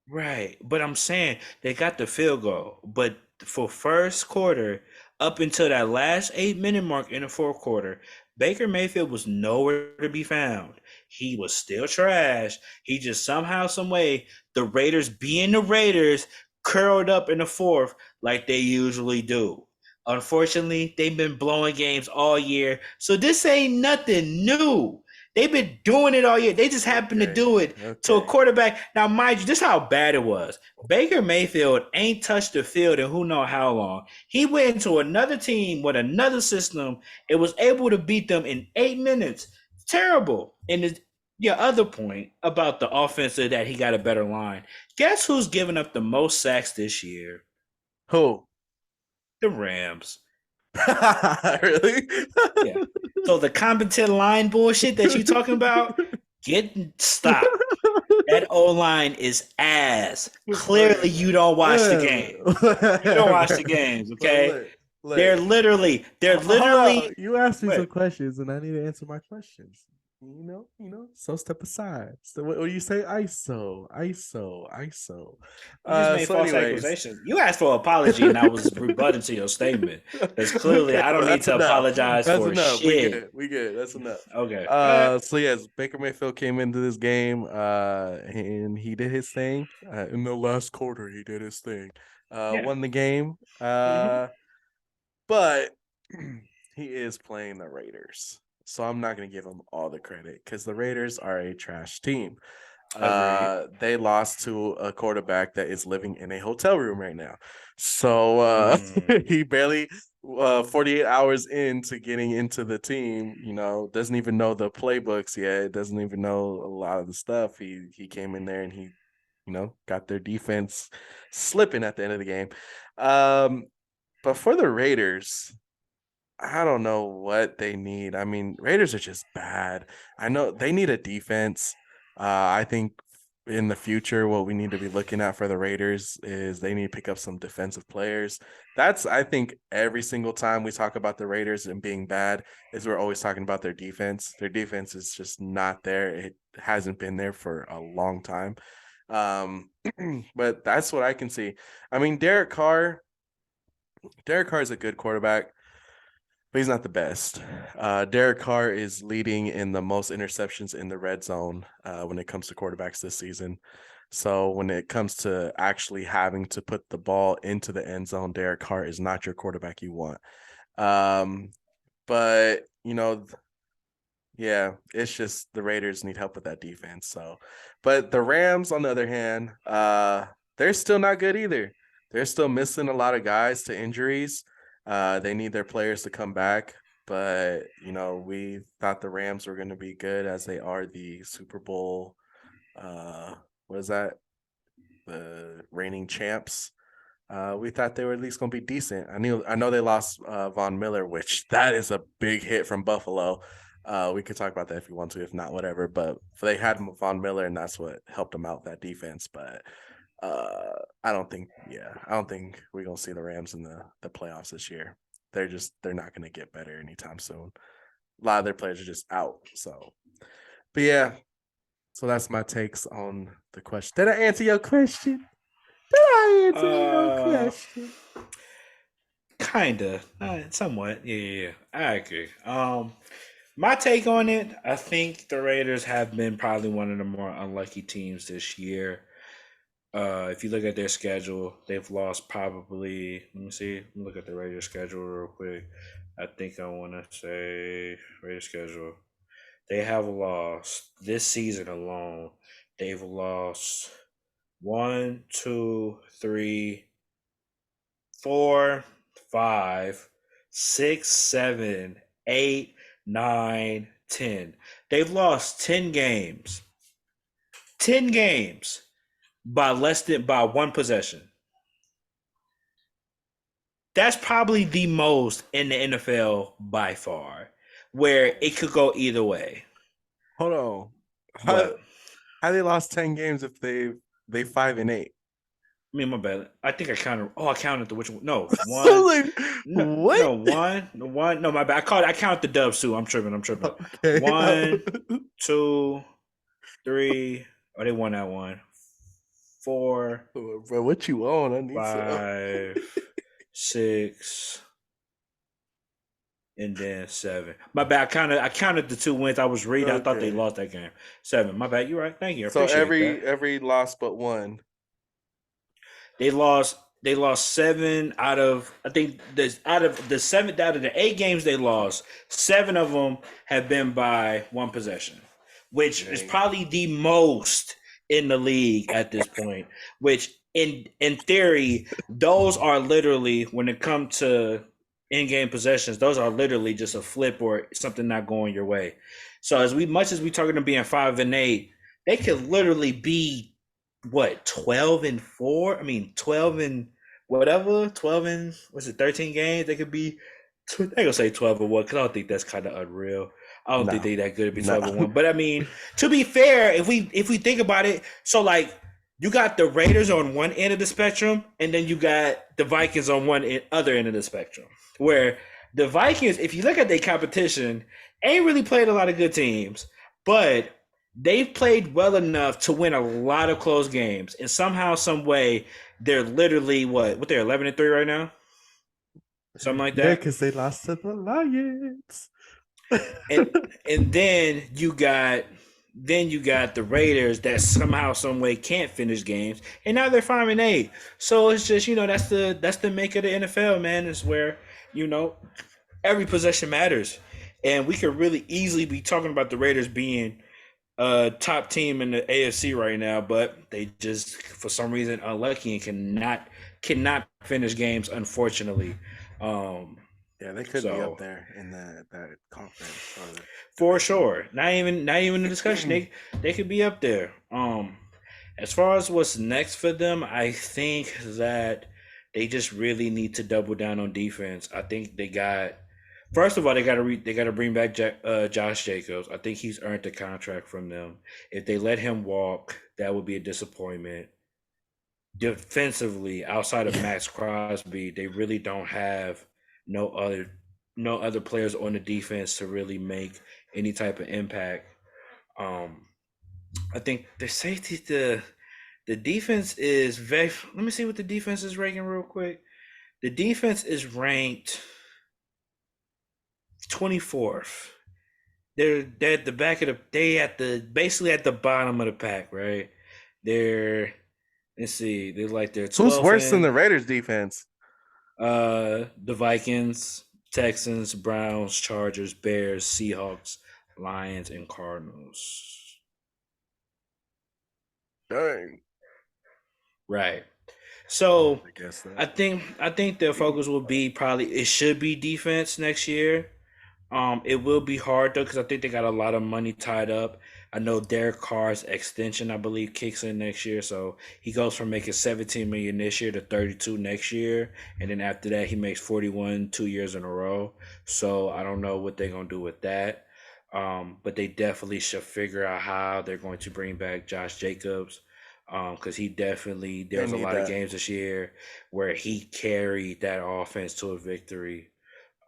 Right. But I'm saying they got the field goal. But for first quarter, up until that last 8 minute mark in the fourth quarter, Baker Mayfield was nowhere to be found. He was still trash. He just somehow, some way, the Raiders being the Raiders, curled up in the fourth like they usually do. Unfortunately, they've been blowing games all year. So this ain't nothing new. They've been doing it all year. They just happened to Okay. do it to a Okay. quarterback. Now, mind you, this is how bad it was. Baker Mayfield ain't touched the field in who know how long. He went into another team with another system and was able to beat them in 8 minutes. Terrible. And your other point about the offensive that he got a better line. Guess who's given up the most sacks this year? Who? The Rams. Really? Yeah. So the competent line bullshit that you talking about, get stop. That O line is ass. Okay. Clearly, you don't watch the Whatever. game. You don't watch the Whatever. games, But okay? look, They're look. literally, they're Hold on. literally. You asked me some What? questions, and I need to answer my questions. So step aside. So what you say? ISO, ISO, ISO. You just made So false anyways, accusations. You asked for an apology, and I was rebutting to your statement because clearly okay, I don't well, need that's to enough. apologize That's for enough. We shit. good. We good. That's enough. Okay. All right. So yes, Baker Mayfield came into this game, and he did his thing. In the last quarter, he did his thing. Yeah. Won the game. Mm-hmm. But he is playing the Raiders. So I'm not going to give him all the credit because the Raiders are a trash team. Agreed. They lost to a quarterback that is living in a hotel room right now. So Mm. he barely 48 hours into getting into the team, doesn't even know the playbooks yet, doesn't even know a lot of the stuff. He came in there and he, got their defense slipping at the end of the game. But for the Raiders, I don't know what they need. I mean, Raiders are just bad. I know they need a defense. I think in the future, what we need to be looking at for the Raiders is they need to pick up some defensive players. That's, I think, every single time we talk about the Raiders and being bad, is we're always talking about their defense. Their defense is just not there. It hasn't been there for a long time. Um, but that's what I can see. I mean, Derek Carr is a good quarterback, but he's not the best. Derek Carr is leading in the most interceptions in the red zone when it comes to quarterbacks this season. So when it comes to actually having to put the ball into the end zone, Derek Carr is not your quarterback you want. Um, but yeah, it's just the Raiders need help with that defense. So, but the Rams, on the other hand, they're still not good either. They're still missing a lot of guys to injuries. They need their players to come back. But we thought the Rams were going to be good as they are the Super Bowl. What is that? The reigning champs. We thought they were at least going to be decent. I know they lost Von Miller, which that is a big hit from Buffalo. We could talk about that if you want to, if not, whatever. But they had Von Miller, and that's what helped them out, that defense. But I don't think we're gonna see the Rams in the playoffs this year. They're not gonna get better anytime soon. A lot of their players are just out. So, but yeah, so that's my takes on the question. Did I answer your question? Did I answer your Uh, question? Kinda, somewhat. Yeah. I agree. My take on it, I think the Raiders have been probably one of the more unlucky teams this year. If you look at their schedule, they've lost probably. Let me see. Let me look at the Raiders schedule real quick. I think I want to say Raiders schedule. They have lost this season alone. They've lost one, two, three, four, five, six, seven, eight, nine, 10. They've lost 10 games. 10 games by one possession. That's probably the most in the NFL by far, where it could go either way. Hold on. How What? how they lost 10 games if they 5-8? I mean, my bad. I think I counted. Oh, I counted the which one? No, one. Like, No, what? no, one. One. No, my bad. I counted the dubs too. I'm tripping. I'm tripping. Okay. One, two, three. Oh, they won that one. Four, Bro, what you on? I need some. five, six, and then seven. My bad. I counted the two wins. I was reading. I thought they Okay. lost that game. Seven. My bad. You're right. Thank you. I So appreciate that. every loss but one. They lost. They lost seven out of. I think this out of the seven out of the eight games they lost. Seven of them have been by one possession, which is Dang. probably the most in the league at this point. Which in theory, those are literally when it comes to in-game possessions, those are literally just a flip or something not going your way. So as we much as we talking to being 5-8, they could literally be what 12-4. I mean 12 and whatever 12 and what's it 13 games. They could be. They gonna say 12-1 because I don't think that's kind of unreal. I don't think No. they that good to be No. 12-1. But I mean, to be fair, if we think about it, so like you got the Raiders on one end of the spectrum, and then you got the Vikings on other end of the spectrum. Where the Vikings, if you look at their competition, ain't really played a lot of good teams, but they've played well enough to win a lot of close games. And somehow, some way, they're literally what they're 11-3 right now, something like Yeah, that. because they lost to the Lions. and and then you got the Raiders that somehow some way can't finish games, and now they're 5-8. So it's just that's the make of the NFL, man. Is where you know every possession matters, and we could really easily be talking about the Raiders being a top team in the AFC right now, but they just for some reason unlucky and cannot finish games, unfortunately. Um, Yeah, they could be up so there in that conference or the For division. sure. Not even a discussion. They could be up there. As far as what's next for them, I think that they just really need to double down on defense. I think they got first of all they got to bring back Josh Jacobs. I think he's earned the contract from them. If they let him walk, That would be a disappointment. Defensively, outside of Max Crosby, they really don't have no other no other players on the defense to really make any type of impact. Um, I think the safety, the defense is very. Let me see what the defense is ranking real quick. The defense is ranked 24th. They're at the back of they at the basically at the bottom of the pack, right? They're let's see, they're like they're Who's 12th worse than the in Raiders defense? the Vikings, Texans, Browns, Chargers, Bears, Seahawks, Lions, and Cardinals. Dang. Right. So I guess I that. think I think their focus will be probably it should be defense next year. It will be hard though because I think they got a lot of money tied up. I know Derek Carr's extension, I believe, kicks in next year, so he goes from making 17 million this year to 32 next year, and then after that he makes 41 2 years in a row. So I don't know what they're gonna do with that. But they definitely should figure out how they're going to bring back Josh Jacobs. Because he definitely there They was a need lot of that. games this year where he carried that offense to a victory.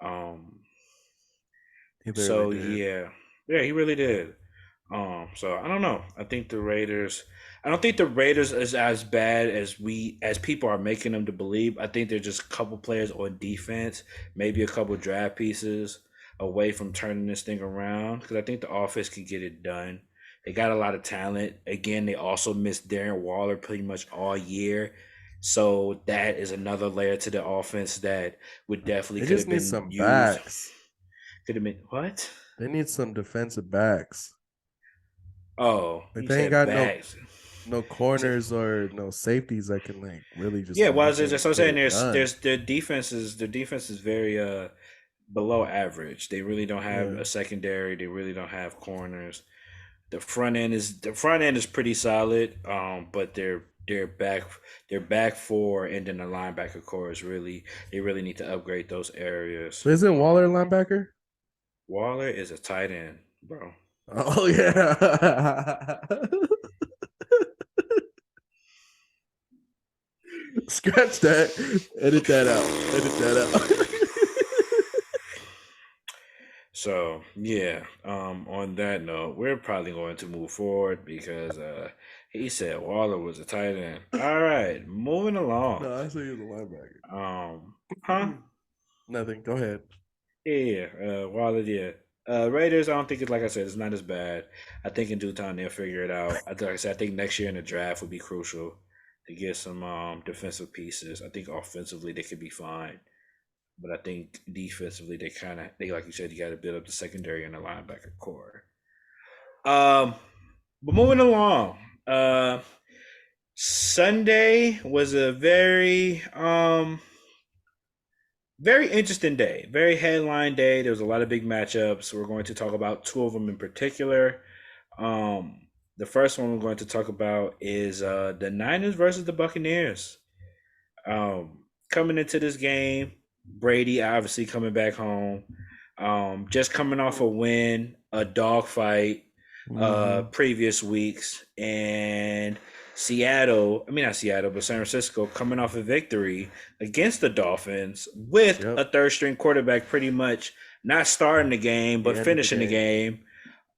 Um, He literally so did. yeah, he really did. So I don't know. I think the Raiders. I don't think the Raiders is as bad as people are making them to believe. I think they're just a couple players on defense, maybe a couple draft pieces away from turning this thing around. Because I think the offense can get it done. They got a lot of talent. Again, they also missed Darren Waller pretty much all year. So that is another layer to the offense that would definitely They could just have need been some used. backs. Could have been what? They need some defensive backs. Oh, Like you they ain't said got bags. no corners or no safeties that can like really just Yeah, well, make that's them what I'm get saying. it done. There's their defense is very below average. They really don't have Yeah. a secondary. They really don't have corners. The front end is pretty solid. But their back four and then the linebacker core is really they really need to upgrade those areas. But isn't Waller a linebacker? Waller is a tight end, bro. Oh yeah. Scratch that. Edit that out. Edit that out. So yeah, on that note, we're probably going to move forward because he said Waller was a tight end. All right, moving along. No, I say he was a linebacker. Huh? Nothing. Go ahead. Yeah, Waller. Yeah, Raiders. I don't think it's like I said. It's not as bad. I think in due time they'll figure it out. Like I said, I think next year in the draft would be crucial to get some defensive pieces. I think offensively they could be fine. But I think defensively they like you said, you got to build up the secondary and the linebacker core. Um, but moving along, Sunday was a very interesting day, very headline day. There was a lot of big matchups. We're going to talk about two of them in particular. The first one we're going to talk about is the Niners versus the Buccaneers. Coming into this game, Brady obviously coming back home. Just coming off a win, a dogfight, Mm-hmm. previous weeks, and Seattle, I mean not Seattle, but San Francisco coming off a victory against the Dolphins with Yep. a third string quarterback pretty much not starting the game, The but end of the finishing the game.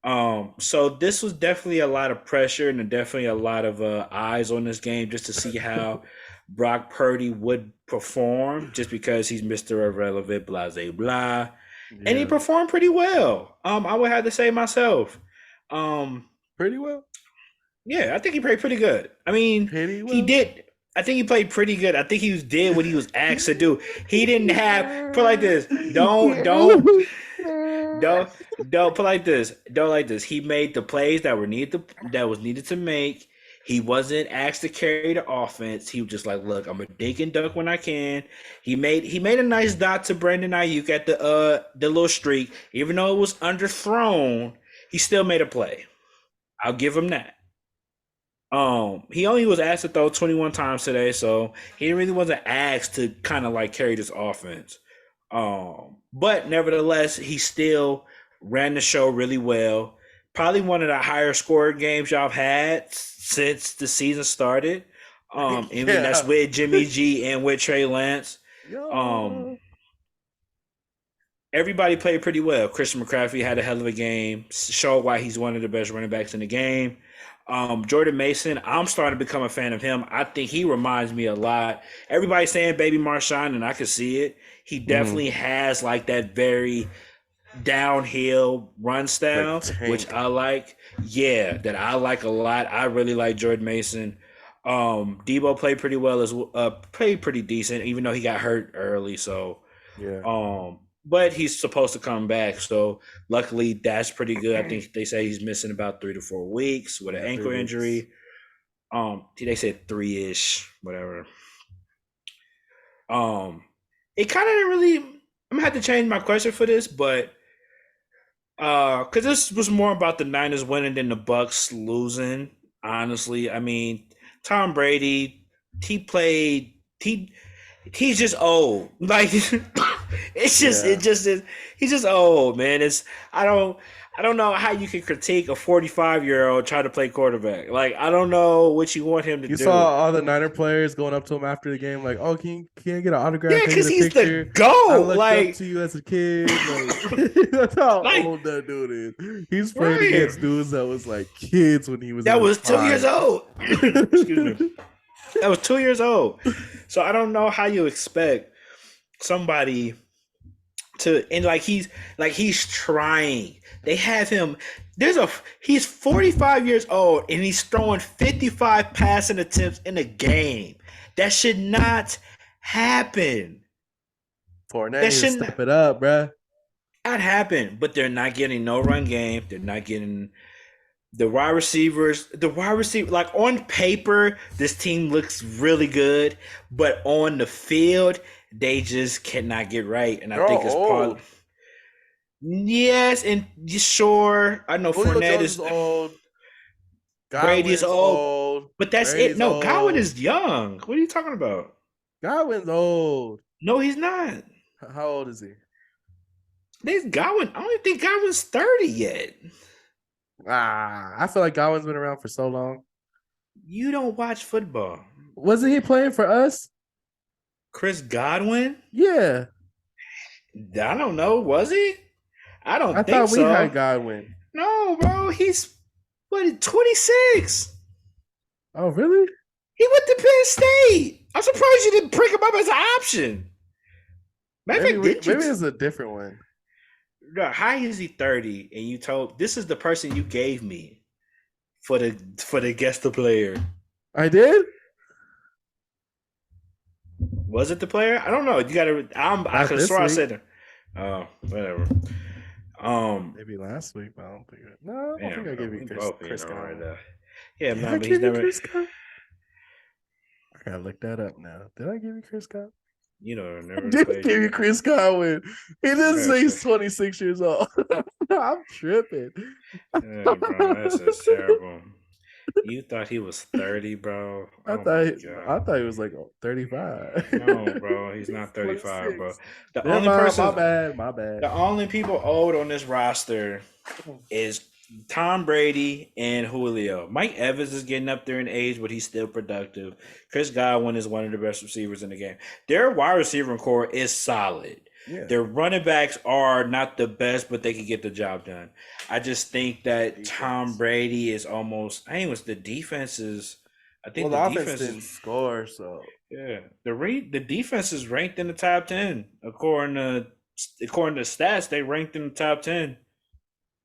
game. So this was definitely a lot of pressure and definitely a lot of eyes on this game just to see how Brock Purdy would perform, just because he's Mr. Irrelevant, blah blah blah, and he Yeah. performed pretty well. I would have to say myself. Um, Pretty well. yeah, I think he played pretty good. I mean, Pretty he well. did. I think he played pretty good. I think did what he was asked to do. He didn't have put like this. Don't don't put like this. Don't like this. He made the plays that was needed to make. He wasn't asked to carry the offense. He was just like, look, I'm a dig and duck when I can. He made a nice dot to Brandon Ayuk at the little streak. Even though it was underthrown, he still made a play. I'll give him that. He only was asked to throw 21 times today, so he really wasn't asked to kind of like carry this offense. But nevertheless, he still ran the show really well. Probably one of the higher scored games y'all have had since the season started. I mean that's Yeah. with Jimmy G and with Trey Lance. Um, Yo. Everybody played pretty well. Christian McCaffrey had a hell of a game. Showed why he's one of the best running backs in the game. Jordan Mason, I'm starting to become a fan of him. I think he reminds me a lot. Everybody's saying Baby Marshawn, and I can see it. He Mhm. definitely has like that very downhill run Like style, which tank. I like. Yeah, that I like a lot. I really like Jordan Mason. Debo played pretty well as played pretty decent, even though he got hurt early. So Yeah. but he's supposed to come back. So luckily, that's pretty good. I think they say he's missing about 3 to 4 weeks with an Yeah, 3 ankle weeks. injury. They said 3 ish, whatever. Um, it kind of didn't really. I'm gonna have to change my question for this, but because this was more about the Niners winning than the Bucks losing. Honestly, I mean, Tom Brady, he played. He's just old. Like it Yeah. just is. He's just old, man. I don't I don't know how you can critique a 45-year-old trying to play quarterback. Like I don't know what you want him to You saw do. all the Niner players going up to him after the game, like, "Oh, can I get an Yeah, autograph? Can I get because a he's the picture? I GOAT. looked up to you as a kid." Like, that's how Like old that dude is. He's playing right. against dudes that was like kids when he was in That his was 2 years prime. old. Excuse me. That was 2 years old. So I don't know how you expect somebody to and like he's trying. They have him. There's a he's 45 years old and he's throwing 55 passing attempts in a game. That should not happen. Fournette That need to shouldn't step it up, bruh. not happen. But they're not getting no run game. They're not getting the wide receivers. The wide receiver, like on paper, this team looks really good, but on the field, they just cannot get right. And I They're think all it's part. old. Yes, and sure, I know Julio Fournette Jones is is old. Brady is Godwin's old, old. but that's it. Brady's No, Godwin old. is young. What are you talking about? Godwin's old. No, he's not. How old is he? There's Godwin. I don't even think Godwin's 30 yet. I feel like Godwin's been around for so long. You don't watch football. Wasn't he playing for us? Chris Godwin? Yeah. I don't know. Was he? I I don't think thought we so. had Godwin. No, bro. He's what 26. Oh, really? He went to Penn State. I'm surprised you didn't pick him up as an option. Matter of Maybe fact, did you? maybe it's a different one. How is he 30? And you told this is the person you gave me for the guest the player. I did? Was it the player? I don't know. You gotta. I Not could have this sworn I week. said. Oh, whatever. Um, Maybe last week, but I don't think it. No, I don't think damn, I bro, gave you we Chris both being Chris on right Godwin. now. Yeah, Did no, I but he's give you never. Chris Godwin? I gotta look that up now. Did I give you Chris Godwin? You know, I never did played give you you. Chris Godwin. He didn't Yeah, say he's 26 years old. I'm tripping. yeah, bro, that's just terrible. You thought he was 30, bro? I Oh my thought god. I thought he was like 35. No, bro, he's He's not 35, bro. 26. The Never only mind, my person, bad, my bad. the only people old on this roster is Tom Brady and Julio. Mike Evans is getting up there in age, but he's still productive. Chris Godwin is one of the best receivers in the game. Their wide receiver core is solid. Yeah, Their running backs are not the best, but they can get the job done. I just think that Tom defense. Brady is almost. I think it was the defense is. I Well, think the the offense defense is. didn't score, so Yeah, the defense is ranked in the top 10 according to stats. They ranked in the top 10.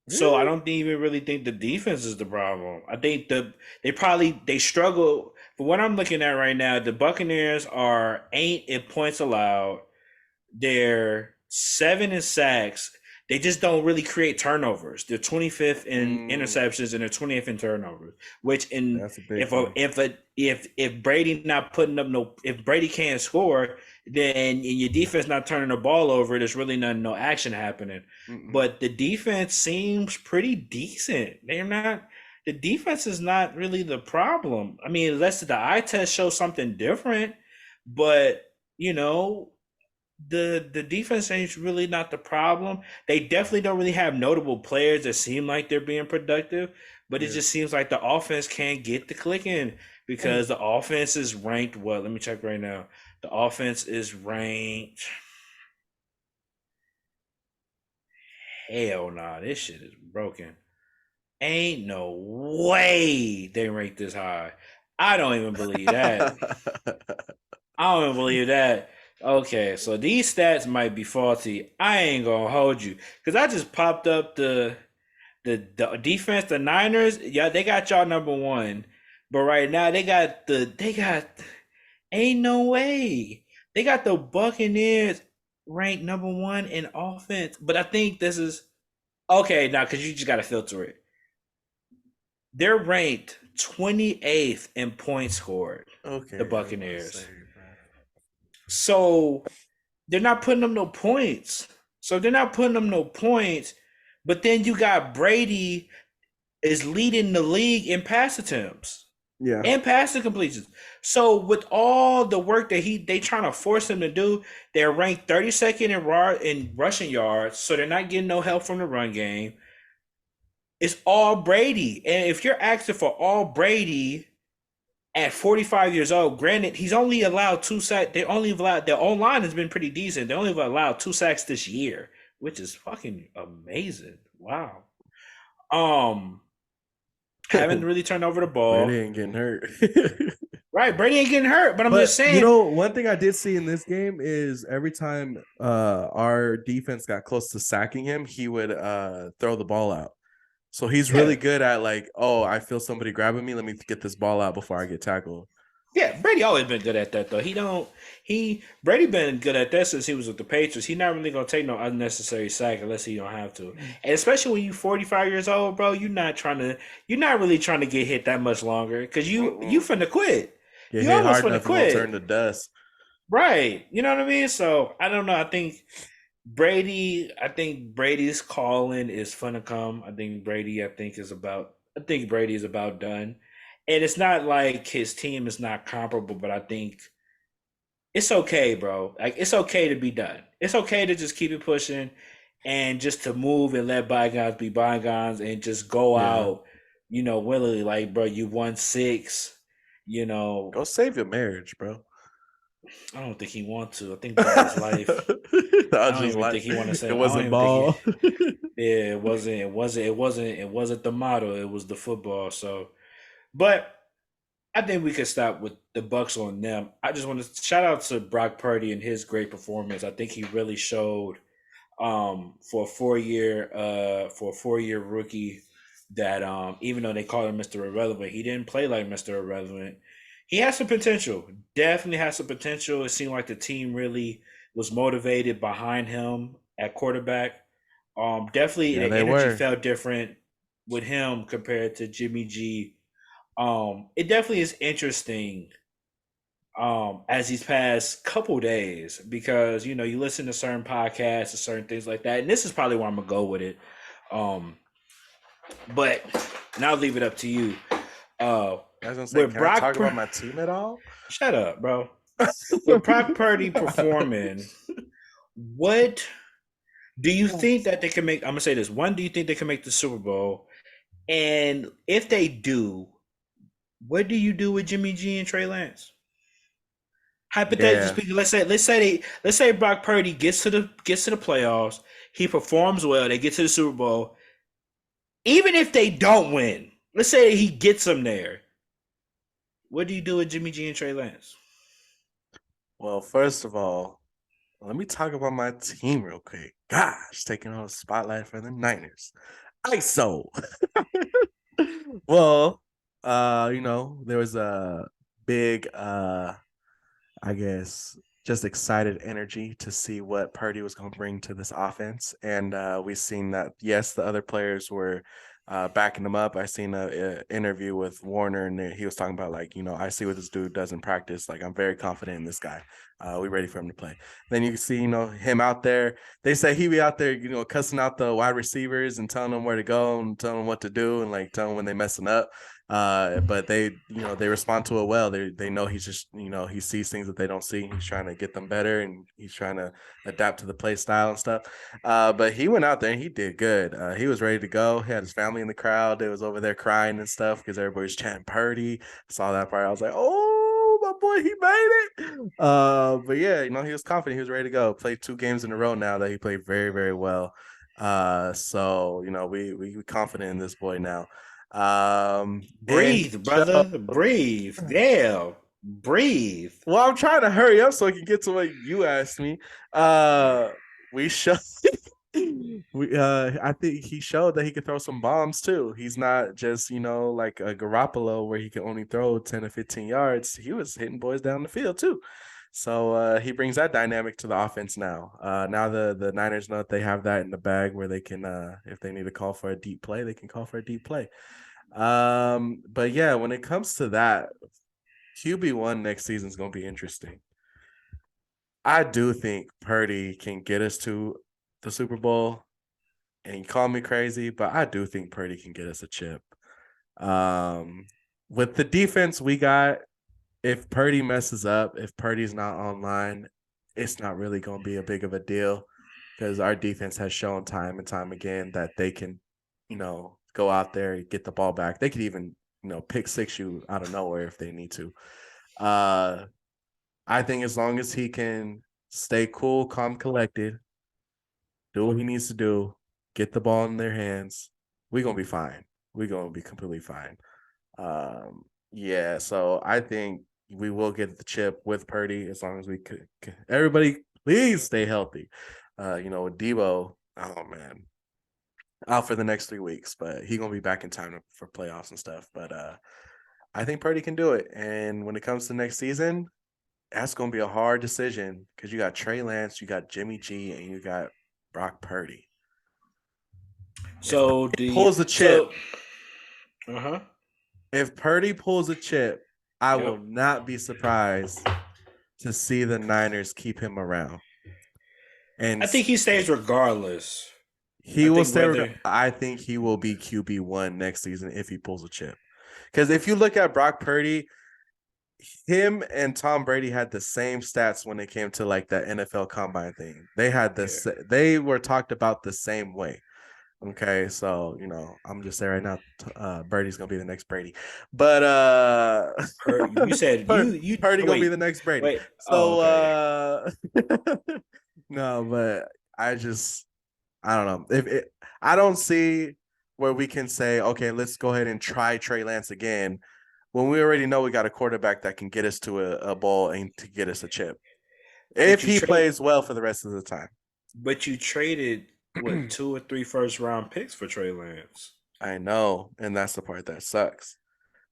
So I really. don't even really think the defense is the problem. I think they struggle. For what I'm looking at right now, the Buccaneers are 8 in points allowed. They're 7 in sacks. They just don't really create turnovers. They're 25th in Mm, interceptions and they're 20th in turnovers. Which in that's a big if a, thing. if Brady not putting up no if Brady can't score, then and your defense not turning the ball over, there's really no action happening. Mm-mm. But the defense seems pretty decent. They're not. The defense is not really the problem. I mean, unless the eye test shows something different, but you know the defense ain't really not the problem. They definitely don't really have notable players that seem like they're being productive. but it Yeah. just seems like the offense can't get the clicking because the offense is ranked what? Let me check right now. The offense is ranked. Hell nah, this shit is broken. Ain't no way they rank this high. I don't even believe that. I don't even believe that. Okay, so these stats might be faulty. I ain't gonna hold you because I just popped up the defense, the Niners. Yeah, they got y'all number one, but right now they got ain't no way they got the Buccaneers ranked number one in offense. But I think this is okay now because you just gotta filter it. They're ranked 28th in points scored. The Okay, I was about to say, Buccaneers. bro. So they're not putting them no points. So they're not putting them no points. But then you got Brady is leading the league in pass attempts Yeah. and passing completions. So with all the work that they trying to force him to do, they're ranked 32nd in rushing yards. So they're not getting no help from the run game. It's all Brady. And if you're asking for all Brady at 45 years old, granted, he's only allowed 2 sacks. They only allowed their own line has been pretty decent. They only allowed 2 sacks this year, which is fucking amazing. Wow. Um, haven't really turned over the Brady ball. ain't getting hurt. Right, Brady ain't getting hurt, but I'm just But you saying, know, one thing I did see in this game is every time our defense got close to sacking him, he would throw the ball out. So he's yeah, really good at like, oh, I feel somebody grabbing me. Let me get this ball out before I get tackled. yeah. Brady always been good at that though. He Brady been good at that since he was with the Patriots. He not really gonna take no unnecessary sack unless he don't have to. And especially when you 45 years old, bro, you're not really trying to get hit that much longer because you Mm-mm. finna quit. Get You hit almost hard finna enough, you're gonna turn quit. to dust. Right. You know what I mean? So I don't know. I think Brady's calling is finna come. I think Brady is about done. And it's not like his team is not comparable, but I think it's okay, bro. Like it's okay to be done. It's okay to just keep it pushing and just to move and let bygones be bygones and just go Yeah. out, willingly. Like, bro, you won six. You know, Go save your marriage, bro. I don't think he wants to. I think about his life. I I was don't just even like, think he want to say. it I don't wasn't even think he. ball. Yeah, it wasn't the model. It was the football. So, but I think we could stop with the Bucks on them. I just want to shout out to Brock Purdy and his great performance. I think he really showed for a 4 year rookie that even though they call him Mr. Irrelevant, he didn't play like Mr. Irrelevant. He has some potential. Definitely has some potential. It seemed like the team really was motivated behind him at quarterback. Definitely Yeah, the they energy were. felt different with him compared to Jimmy G. It definitely is interesting as these past couple days because you listen to certain podcasts and certain things like that, and this is probably where I'm gonna go with it. Um, but now I'll leave it up to you. Uh, I was gonna say, with can I Brock, talk about my team at all? Shut up, bro. With Brock Purdy performing, what do you think that they can make? I'm gonna say this. One, do you think they can make the Super Bowl? And if they do, what do you do with Jimmy G and Trey Lance? Hypothetically Yeah. speaking, let's say Brock Purdy gets to the playoffs, he performs well, they get to the Super Bowl. Even if they don't win, let's say he gets them there. What do you do with Jimmy G and Trey Lance? Well, first of all, let me talk about my team real quick. Gosh, taking on the spotlight for the Niners. ISO. Well, there was a big I guess just excited energy to see what Purdy was going to bring to this offense. And we've seen that, yes, the other players were backing him up. I seen a interview with Warner, and he was talking about, like, I see what this dude does in practice. Like, I'm very confident in this guy. We ready for him to play. Then you see, him out there. They say he be out there, cussing out the wide receivers and telling them where to go and telling them what to do and like telling them when they messing up. But they respond to it well. They know he's just, he sees things that they don't see. He's trying to get them better and he's trying to adapt to the play style and stuff. But he went out there and he did good. He was ready to go. He had his family in the crowd. They was over there crying and stuff because everybody was chanting Purdy. I saw that part. I was like, oh, my boy, he made it. But yeah, he was confident. He was ready to go. Played 2 games in a row now that he played very, very well. So we confident in this boy now. And Breathe, brother. Breathe. Damn. Breathe. well, I'm trying to hurry up so I can get to what you asked me. We showed I think he showed that he could throw some bombs too. He's not just, like a Garoppolo where he can only throw 10 or 15 yards. He was hitting boys down the field too. So he brings that dynamic to the offense now. Now the Niners know that they have that in the bag where they can, if they need to call for a deep play, they can call for a deep play. But yeah, when it comes to that, QB1 next season is going to be interesting. I do think Purdy can get us to the Super Bowl, and you call me crazy, but I do think Purdy can get us a chip. With the defense we got, if Purdy messes up, if Purdy's not online, it's not really going to be a big of a deal because our defense has shown time and time again that they can, go out there and get the ball back. They could even, pick six you out of nowhere if they need to. I think as long as he can stay cool, calm, collected, do what he needs to do, get the ball in their hands, we're going to be fine. We're going to be completely fine. Yeah, so I think we will get the chip with Purdy as long as we could. Everybody, please stay healthy. With Debo, oh man, out for the next 3 weeks, but he's gonna be back in time for playoffs and stuff. But I think Purdy can do it. And when it comes to next season, that's gonna be a hard decision because you got Trey Lance, you got Jimmy G, and you got Brock Purdy. If So Purdy do you pulls the chip, uh-huh. if Purdy pulls a chip, I will Yep. not be surprised to see the Niners keep him around. And I think he stays regardless. he I will think stay. whether I think he will be QB1 next season if he pulls a chip. Because if you look at Brock Purdy, him and Tom Brady had the same stats when it came to like the NFL Combine thing. They had this. yeah. They were talked about the same way. Okay, so I'm just saying right now, Brady's gonna be the next Brady, but You said you Purdy gonna be wait, the next Brady. wait. Oh, So okay. no, but I don't know if I don't see where we can say, okay, let's go ahead and try Trey Lance again when we already know we got a quarterback that can get us to a bowl and to get us a chip if But you he trade plays well for the rest of the time. but you traded what 2 or 3 first round picks for Trey Lance. I know, and that's the part that sucks.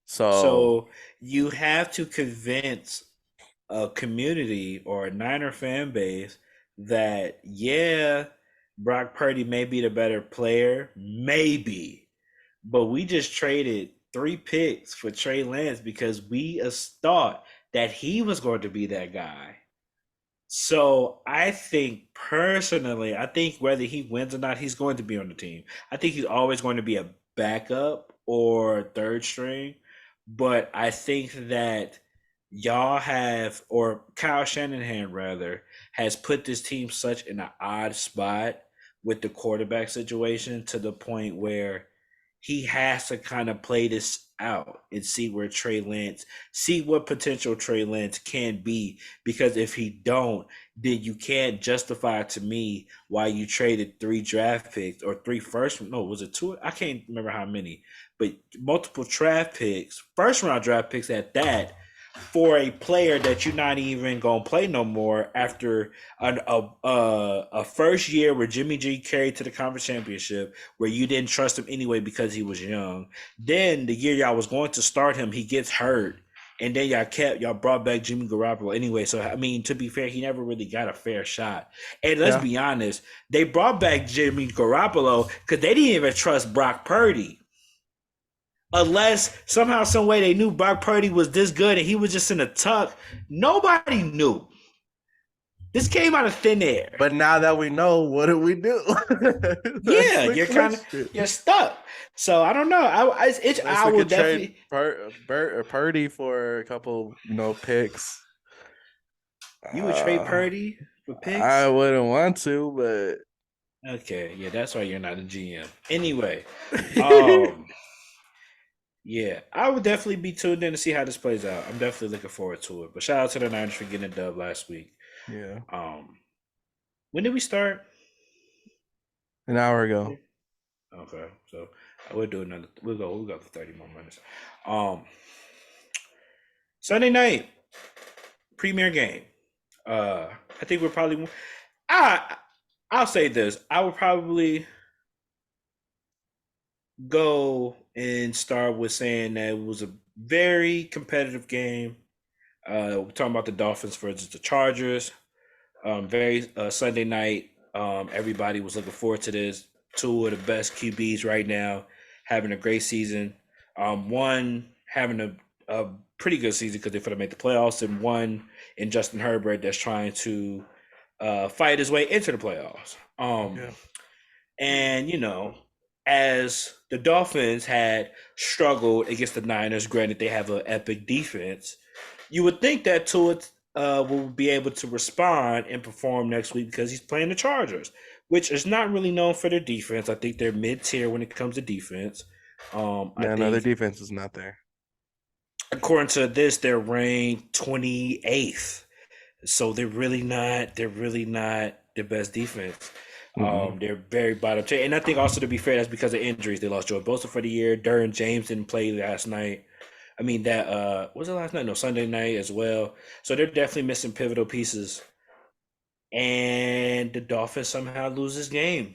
So So you have to convince a community or a Niner fan base that yeah, Brock Purdy may be the better player, maybe, but we just traded 3 picks for Trey Lance because we thought that he was going to be that guy. So I think personally, I think whether he wins or not, he's going to be on the team. I think he's always going to be a backup or third string. But I think that y'all have, or Kyle Shanahan rather, has put this team such in an odd spot with the quarterback situation to the point where he has to kind of play this out and see where Trey Lance, see what potential Trey Lance can be. Because if he don't, then you can't justify to me why you traded 3 draft picks or three first. No, was it two? I can't remember how many, but multiple draft picks, first round draft picks at that, for a player that you're not even gonna play no more after a first year where Jimmy G carried to the conference championship, where you didn't trust him anyway because he was young. Then the year y'all was going to start him, he gets hurt, and then y'all brought back Jimmy Garoppolo anyway. So I mean, to be fair, he never really got a fair shot. And let's yeah, be honest, they brought back Jimmy Garoppolo because they didn't even trust Brock Purdy. Unless somehow, some way they knew Brock Purdy was this good and he was just in a tuck. Nobody knew. This came out of thin air. But now that we know, what do we do? That's Yeah, the question. you're stuck. So I don't know. Unless I we will could trade definitely. Purdy for a couple, picks. You would trade Uh, Purdy for I picks? wouldn't want to, Okay, yeah, that's why you're not a GM. Anyway, but um, yeah, I would definitely be tuned in to see how this plays out. I'm definitely looking forward to it. But shout out to the Niners for getting a dub last week. yeah, Um, when did we start? an hour ago. Okay, so we'll do another. We'll go for 30 more minutes. Um, Sunday night premier game. I think we're probably. I I'll say this. I would probably go and start with saying that it was a very competitive game. We're talking about the Dolphins versus the Chargers. Very Sunday night. Everybody was looking forward to this. Two of the best QBs right now, having a great season. One having a pretty good season because they're going to make the playoffs, and one in Justin Herbert that's trying to fight his way into the playoffs. Yeah. And as the Dolphins had struggled against the Niners, granted they have an epic defense, you would think that Tua will be able to respond and perform next week because he's playing the Chargers, which is not really known for their defense. I think they're mid tier when it comes to defense. I Yeah, no, their think defense is not there. according to this, they're ranked 28th. So they're really not. They're really not the best defense. Mm-mm. They're very bottom tier, and I think also to be fair, that's because of injuries. They lost Joey Bosa for the year. Derwin James didn't play last night. I mean that was it last night? No, Sunday night as well. So they're definitely missing pivotal pieces. And the Dolphins somehow lose this game.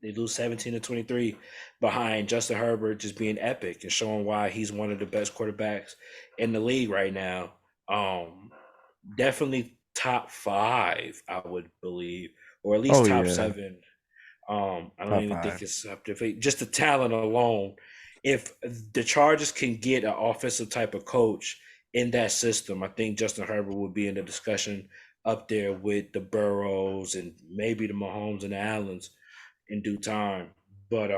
They lose 17-23 behind Justin Herbert just being epic and showing why he's one of the best quarterbacks in the league right now. Um, Definitely top five, I would believe, or at least Oh top yeah, seven. I don't top even think five. it's up to just the talent alone. If the Chargers can get an offensive type of coach in that system, I think Justin Herbert would be in the discussion up there with the Burrows and maybe the Mahomes and the Allens in due time. But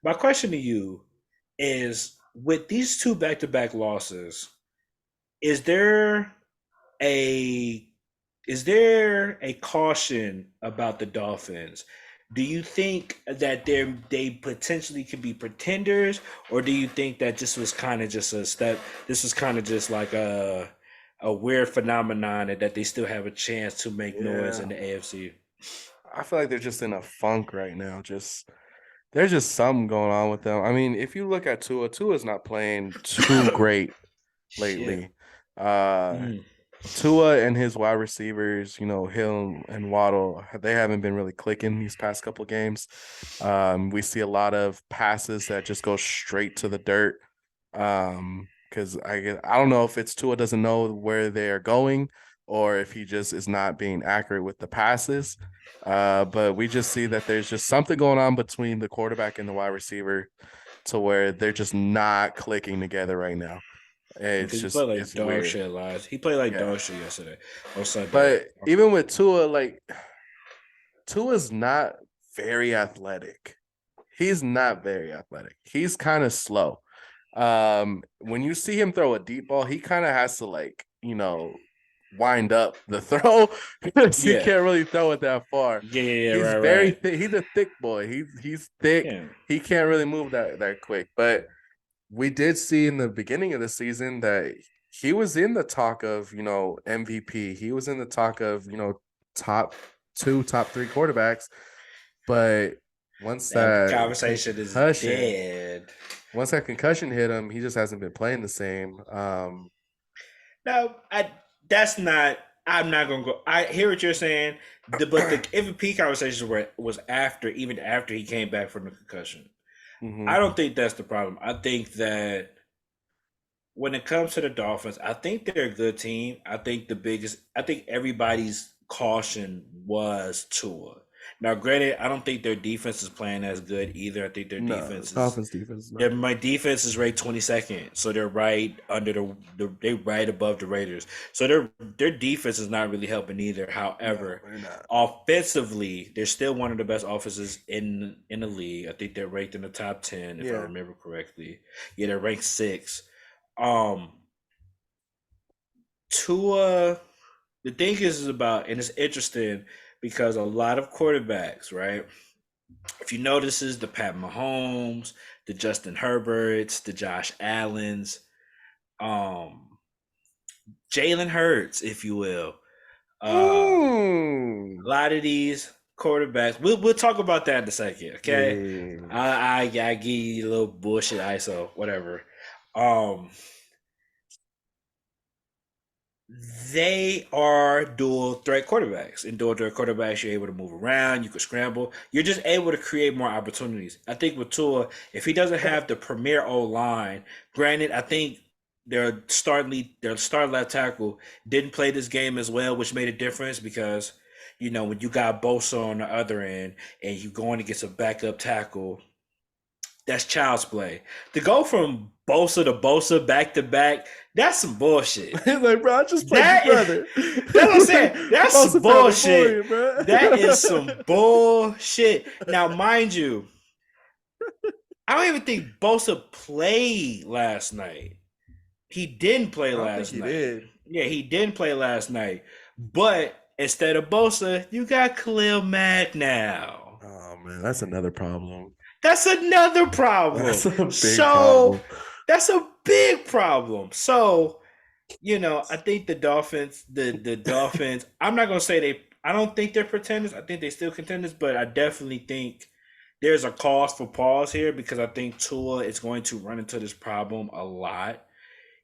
my question to you is: with these two back-to-back losses, is there a is there a caution about the Dolphins? Do you think that they potentially could be pretenders, or do you think that this was kind of just a step? This was kind of just like a weird phenomenon, and that they still have a chance to make noise in Yeah, the AFC. I feel like they're just in a funk right now. Just there's just something going on with them. I mean, if you look at Tua, Tua's not playing too great Shit. lately. Uh, Mm. Tua and his wide receivers, Hill and Waddle, they haven't been really clicking these past couple games. We see a lot of passes that just go straight to the dirt. Because I don't know if it's Tua doesn't know where they are going or if he just is not being accurate with the passes. But we just see that there's just something going on between the quarterback and the wide receiver to where they're just not clicking together right now. It's Because he just played like it's dog weird. shit last. He played like Yeah. dog shit yesterday or Sunday. But even with Tua, like Tua's not very athletic. He's not very athletic. He's kind of slow. When you see him throw a deep ball, he kind of has to wind up the throw because he Yeah, can't really throw it that far. yeah, He's right, very right. thick. He's a thick boy. He's thick. Yeah. He can't really move that quick. But we did see in the beginning of the season that he was in the talk of, MVP. He was in the talk of, top two, top three quarterbacks. But once That that conversation is concussion, dead. once that concussion hit him, he just hasn't been playing the same. No, that's not. I'm not gonna go. I hear what you're saying, but the MVP conversation was after, even after he came back from the concussion. I Mhm. don't think that's the problem. I think that when it comes to the Dolphins, I think they're a good team. I think everybody's caution was Tua. Now, granted, I don't think their defense is playing as good either. I think their No, defense is Dolphins defense is their not. my defense is ranked 22nd, so they're right under they right above the Raiders. So their defense is not really helping either. No, However, they're not. offensively, they're still one of the best offenses in the league. I think they're ranked in the top 10 if I Yeah. remember correctly. Yeah, they're ranked 6. Um, Tua, the thing is about, and it's interesting because a lot of quarterbacks, right? If you notice, is the Pat Mahomes, the Justin Herberts, the Josh Allens, um, Jalen Hurts, if you will. A Mm. lot of these quarterbacks. We'll talk about that in a second, okay? Yeah. I give you a little bullshit ISO, whatever. Um, they are dual threat quarterbacks. In dual threat quarterbacks, you're able to move around, you can scramble. You're just able to create more opportunities. I think with Tua, if he doesn't have the premier O line, granted, I think their starting left tackle didn't play this game as well, which made a difference because when you got Bosa on the other end and you going against a backup tackle, that's child's play. To go from Bosa to Bosa back to back, that's some bullshit. Like, bro, I just played your That is, brother. that's what I'm saying. That's some Bosa family for you, bullshit. bro. That is some bullshit. Now, mind you, I don't even think Bosa played last night. He didn't play I don't think last he night. did. Yeah, he didn't play last night. But instead of Bosa, you got Khalil Mack now. Oh man, that's another problem. That's another problem. That's a big So problem. that's a big problem. So I think the Dolphins. I'm not gonna say they. I don't think they're pretenders. I think they still contenders, but I definitely think there's a cause for pause here because I think Tua is going to run into this problem a lot.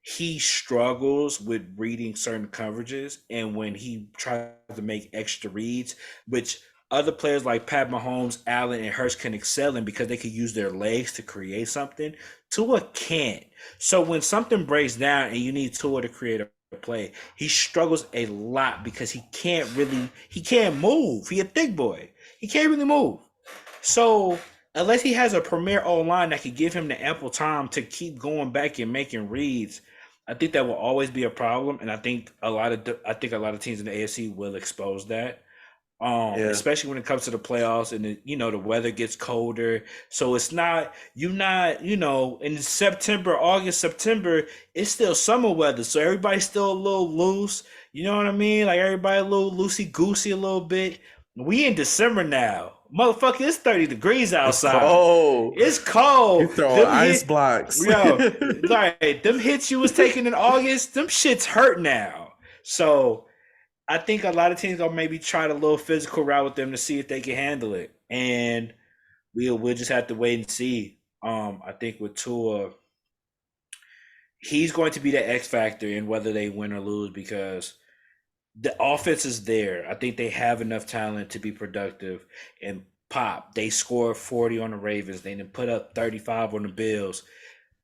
He struggles with reading certain coverages, and when he tries to make extra reads, which other players like Pat Mahomes, Allen, and Hurst can excel in because they can use their legs to create something, Tua can't. So when something breaks down and you need Tua to create a play, he struggles a lot because he can't move. He a thick boy. He can't really move. So unless he has a premier O line that could give him the ample time to keep going back and making reads, I think that will always be a problem. And I think a lot of teams in the AFC will expose that. Yeah, Especially when it comes to the playoffs and the weather gets colder. So it's not you not, in September, August, September, it's still summer weather. So everybody's still a little loose. You know what I mean? Like everybody a little loosey goosey a little bit. We in December now. Motherfucker, it's 30 degrees it's outside. cold. It's You cold. throwing Them ice hit blocks. Yo, like them hits you was taking in August, them shits hurt now. So I think a lot of teams gonna maybe try the little physical route with them to see if they can handle it, and we'll just have to wait and see. I think with Tua, he's going to be the X factor in whether they win or lose because the offense is there. I think they have enough talent to be productive and pop. They scored 40 on the Ravens. They then put up 35 on the Bills.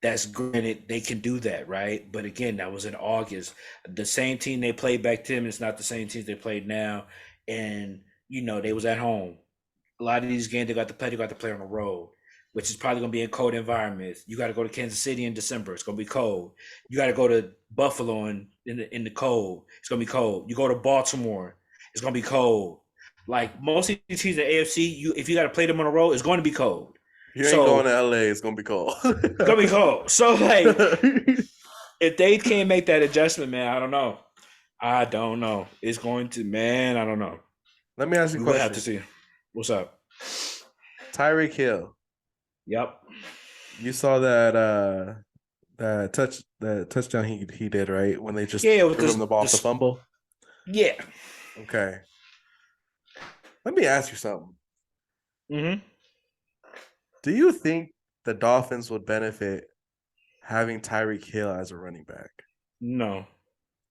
That's granted, they can do that, right? But again, that was in August. The same team they played back then is not the same teams they played now. And, they was at home. A lot of these games they got to play on the road, which is probably gonna be in cold environments. You got to go to Kansas City in December. It's gonna be cold. You got to go to Buffalo in the cold. It's gonna be cold. You go to Baltimore. It's gonna be cold. Like most of these teams in the AFC, if you got to play them on the road, it's going to be cold. You ain't going So to LA, it's gonna be cold. it's gonna be cold. So like, if they can't make that adjustment, man, I don't know. I don't know. It's going to, man. I don't know. Let me ask you a We will have to question. see. What's up? Tyreek Hill. Yep. You saw that touchdown he did, right? When they just Yeah, with threw him the ball off the this, fumble. yeah. Okay. Let me ask you something. Mm-hmm. Do you think the Dolphins would benefit having Tyreek Hill as a running back? No.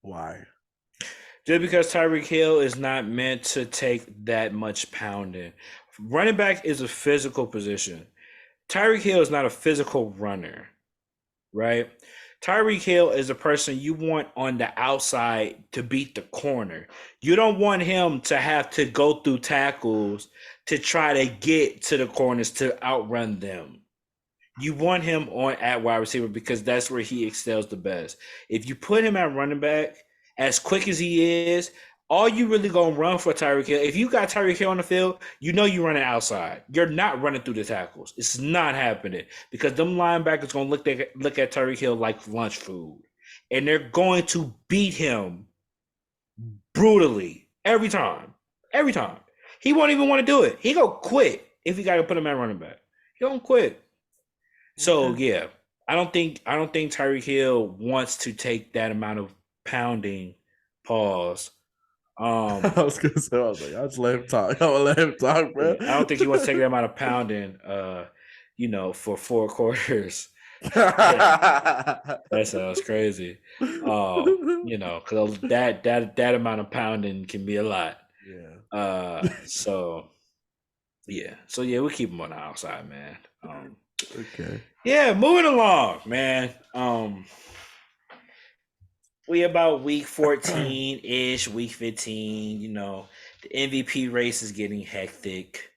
Why? Just because Tyreek Hill is not meant to take that much pounding. Running back is a physical position. Tyreek Hill is not a physical runner, right? Tyreek Hill is a person you want on the outside to beat the corner. You don't want him to have to go through tackles to try to get to the corners to outrun them. You want him on at wide receiver because that's where he excels the best. If you put him at running back, as quick as he is, all you really gonna run for Tyreek Hill. If you got Tyreek Hill on the field, you know you're running outside. You're not running through the tackles. It's not happening because them linebackers gonna look at Tyreek Hill like lunch food, and they're going to beat him brutally every time. Every time. He won't even want to do it. He gonna quit if you got to put him at running back. He gonna quit. So Okay. yeah, I don't think Tyreek Hill wants to take that amount of pounding. Pause. I was gonna say, I was like, I'll just let him talk. I'm gonna let him talk, bro. Yeah, I don't think he wants to take that amount of pounding. For 4 quarters. Yeah, that sounds crazy. Because that amount of pounding can be a lot. Yeah. So yeah, we keep him on the outside, man. Okay. Yeah, moving along, man. We about week 14 ish, week 15. The MVP race is getting hectic.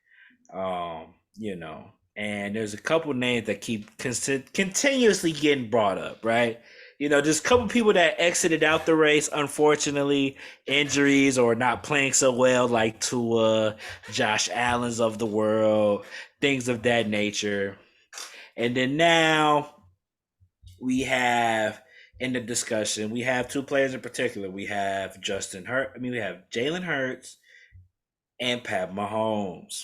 Um, and there's a couple names that keep continuously getting brought up, right? Just a couple people that exited out the race, unfortunately, injuries or not playing so well, like Tua, Josh Allen's of the world, things of that nature. And then now we have in the discussion, we have two players in particular. We have we have Jalen Hurts and Pat Mahomes.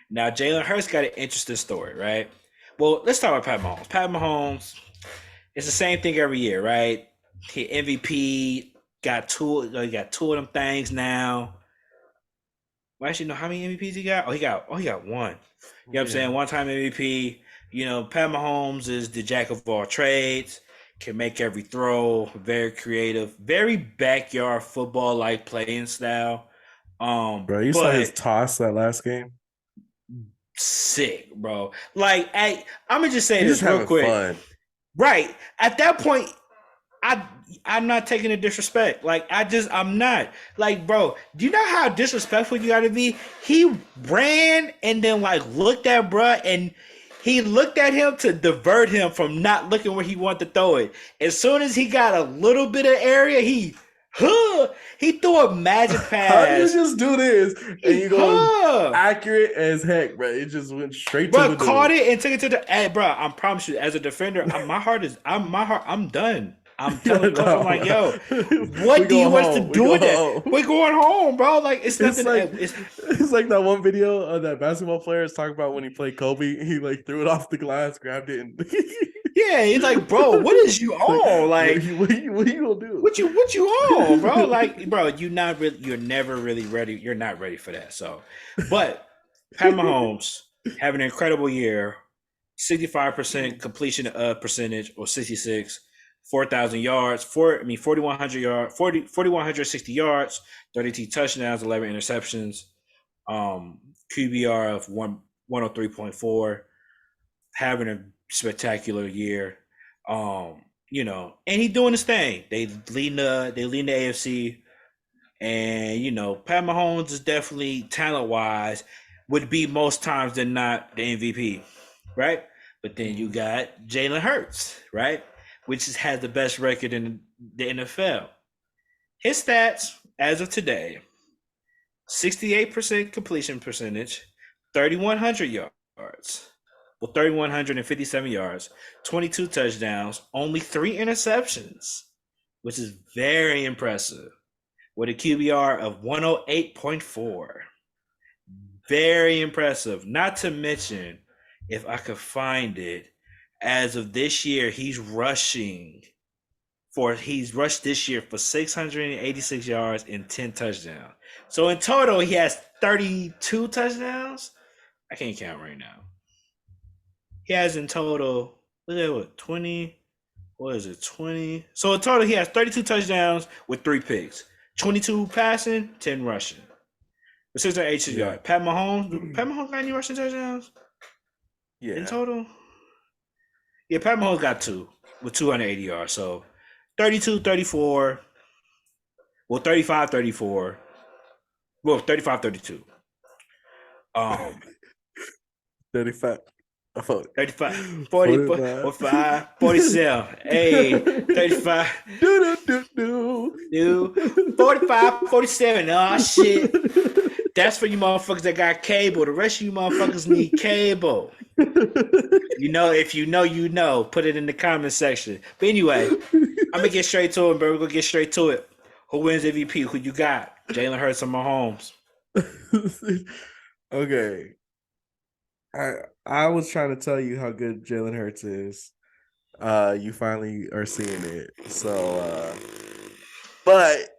Now, Jalen Hurts got an interesting story, right? Well, let's talk about Pat Mahomes. Pat Mahomes, it's the same thing every year, right? He MVP, he got two of them things now. Well, actually, no, how many MVPs he got? He got one. You know what I'm saying? Yeah. One time MVP. Pat Mahomes is the jack of all trades, can make every throw, very creative, very backyard football like playing style. Bro, you saw his But toss that last game? sick, bro. Like, I'm gonna just say He's just this real having quick. fun. Right at that point, I I'm not taking the disrespect. Like I'm not. Like, bro, do you know how disrespectful you gotta be? He ran and then like looked at bruh and he looked at him to divert him from not looking where he wanted to throw it. As soon as he got a little bit of area, he threw a magic How do you pass. just do this and He you go accurate as heck, bro? It just went straight to bro the caught dude. it and took it to the. Hey, bro, I promise you, as a defender, I'm done. I'm Yeah, telling coach, I'm like, no. yo, We what do you going want us to home. We do going with that? home. We're going home, bro. Like it's It's nothing. like It's it's like that one video of that basketball player is talking about when he played Kobe. He like threw it off the glass, grabbed it, and yeah. It's like, bro, what is you like, on? Like, what you gonna do? what you on, bro? Like, bro, you're never really ready. You're not ready for that. So, but Pat Mahomes having an incredible year, 65% completion percentage or 66, 4,000 yards, 4,100 yards, 4,160 yards, 32 touchdowns, 11 interceptions, QBR of 103.4, having a spectacular year. And he doing his thing. They lead the AFC, and Pat Mahomes is definitely talent wise would be most times than not the MVP, right? But then you got Jalen Hurts, right, which has the best record in the NFL. His stats as of today: 68% completion percentage, 3,100 yards, 3,157 yards, 22 touchdowns, only 3 interceptions, which is very impressive, with a QBR of 108.4. Very impressive. Not to mention, if I could find it, as of this year, he's rushed this year for 686 yards and 10 touchdowns. So in total, he has 32 touchdowns. I can't count right now. He has in total, what, 20? What is it, 20? So in total, he has 32 touchdowns with 3 picks. 22 passing, 10 rushing. The 686 Yeah, yards. Pat Mahomes got any rushing touchdowns in yeah, total? Yeah, Pat Mahomes got two with 280 yards. So 32, 34. Well, 35, 34. Well, 35, 32. Um, 35. 35, 40, 45. 45, 47. Hey, 35, Do do do dude, do. 45, 47. Oh, shit. That's for you motherfuckers that got cable. The rest of you motherfuckers need cable. You know, if you know, you know. Put it in the comment section. But anyway, I'm gonna get straight to it, bro. We're gonna get straight to it. Who wins MVP? Who you got? Jalen Hurts or Mahomes? Okay. I I was trying to tell you how good Jalen Hurts is. You finally are seeing it. But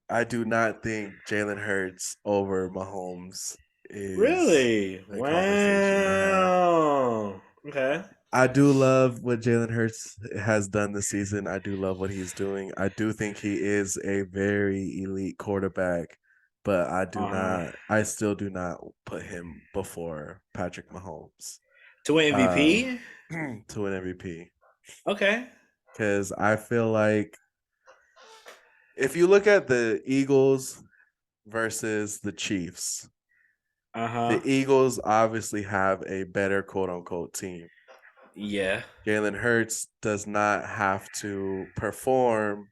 I do not think Jalen Hurts over Mahomes is Really? a conversation. Wow. Okay. I do love what Jalen Hurts has done this season. I do love what he's doing. I do think he is a very elite quarterback, but Uh huh. I still do not put him before Patrick Mahomes To win um, MVP? to win MVP. Okay. Because I feel like if you look at the Eagles versus the Chiefs, Uh huh. the Eagles obviously have a better quote unquote team. Yeah. Jalen Hurts does not have to perform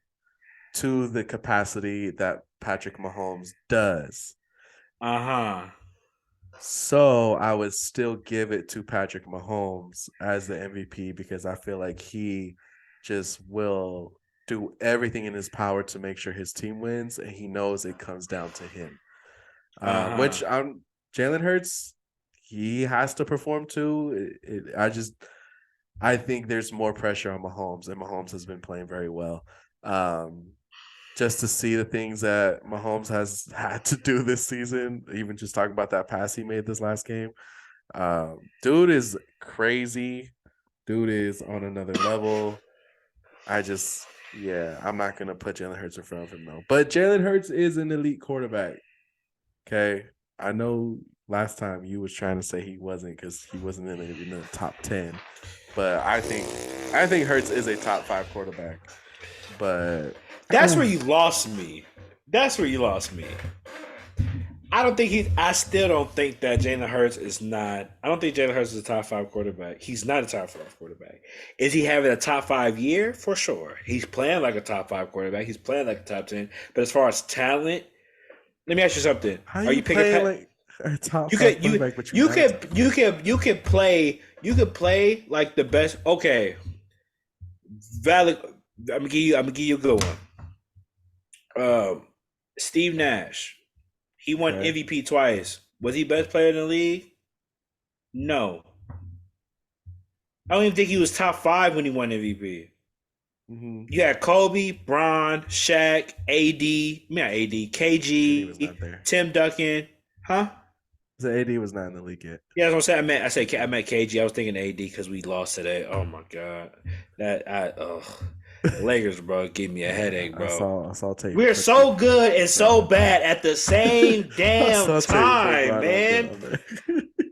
to the capacity that Patrick Mahomes does. Uh huh. So I would still give it to Patrick Mahomes as the MVP because I feel like he just will do everything in his power to make sure his team wins, and he knows it comes down to him. Uh huh. Which Jalen Hurts, he has to perform too. I think there's more pressure on Mahomes, and Mahomes has been playing very well. Um, just to see the things that Mahomes has had to do this season, even just talking about that pass he made this last game. Dude is crazy. Dude is on another level. Yeah, I'm not gonna put Jalen Hurts in front of him though. But Jalen Hurts is an elite quarterback. Okay, I know last time you was trying to say he wasn't because he wasn't in the top 10, but I think Hurts is a top 5 quarterback. But That's where you lost me. That's where you lost me. I don't think he's. I still don't think that Jalen Hurts is not. I don't think Jalen Hurts is a top five quarterback. He's not a top five quarterback. Is he having a top 5 year? For sure. He's playing like a top five quarterback. He's playing like a top 10. But as far as talent, let me ask you something. how Are you you picking play Pat? like a top You 5 could quarterback, but you're not a top 5? you could play like the best. Okay, valid. I'm gonna give you a good one. Steve Nash. He won Okay. MVP twice. Was he best player in the league? No. I don't even think he was top five when he won MVP. Mm-hmm. You had Kobe, Bron, Shaq, AD, not AD, AD was not KG, there. Tim Duncan, huh? The AD was not in the league yet. Yeah, that's what I'm saying. I meant KG. I was thinking AD because we lost today. Oh my god, the Lakers, bro, give me a Yeah, headache, bro. I saw Tatum We're quickly so good and brought so up that. bad at the same I damn saw Tatum quick time, brought up that man. on there.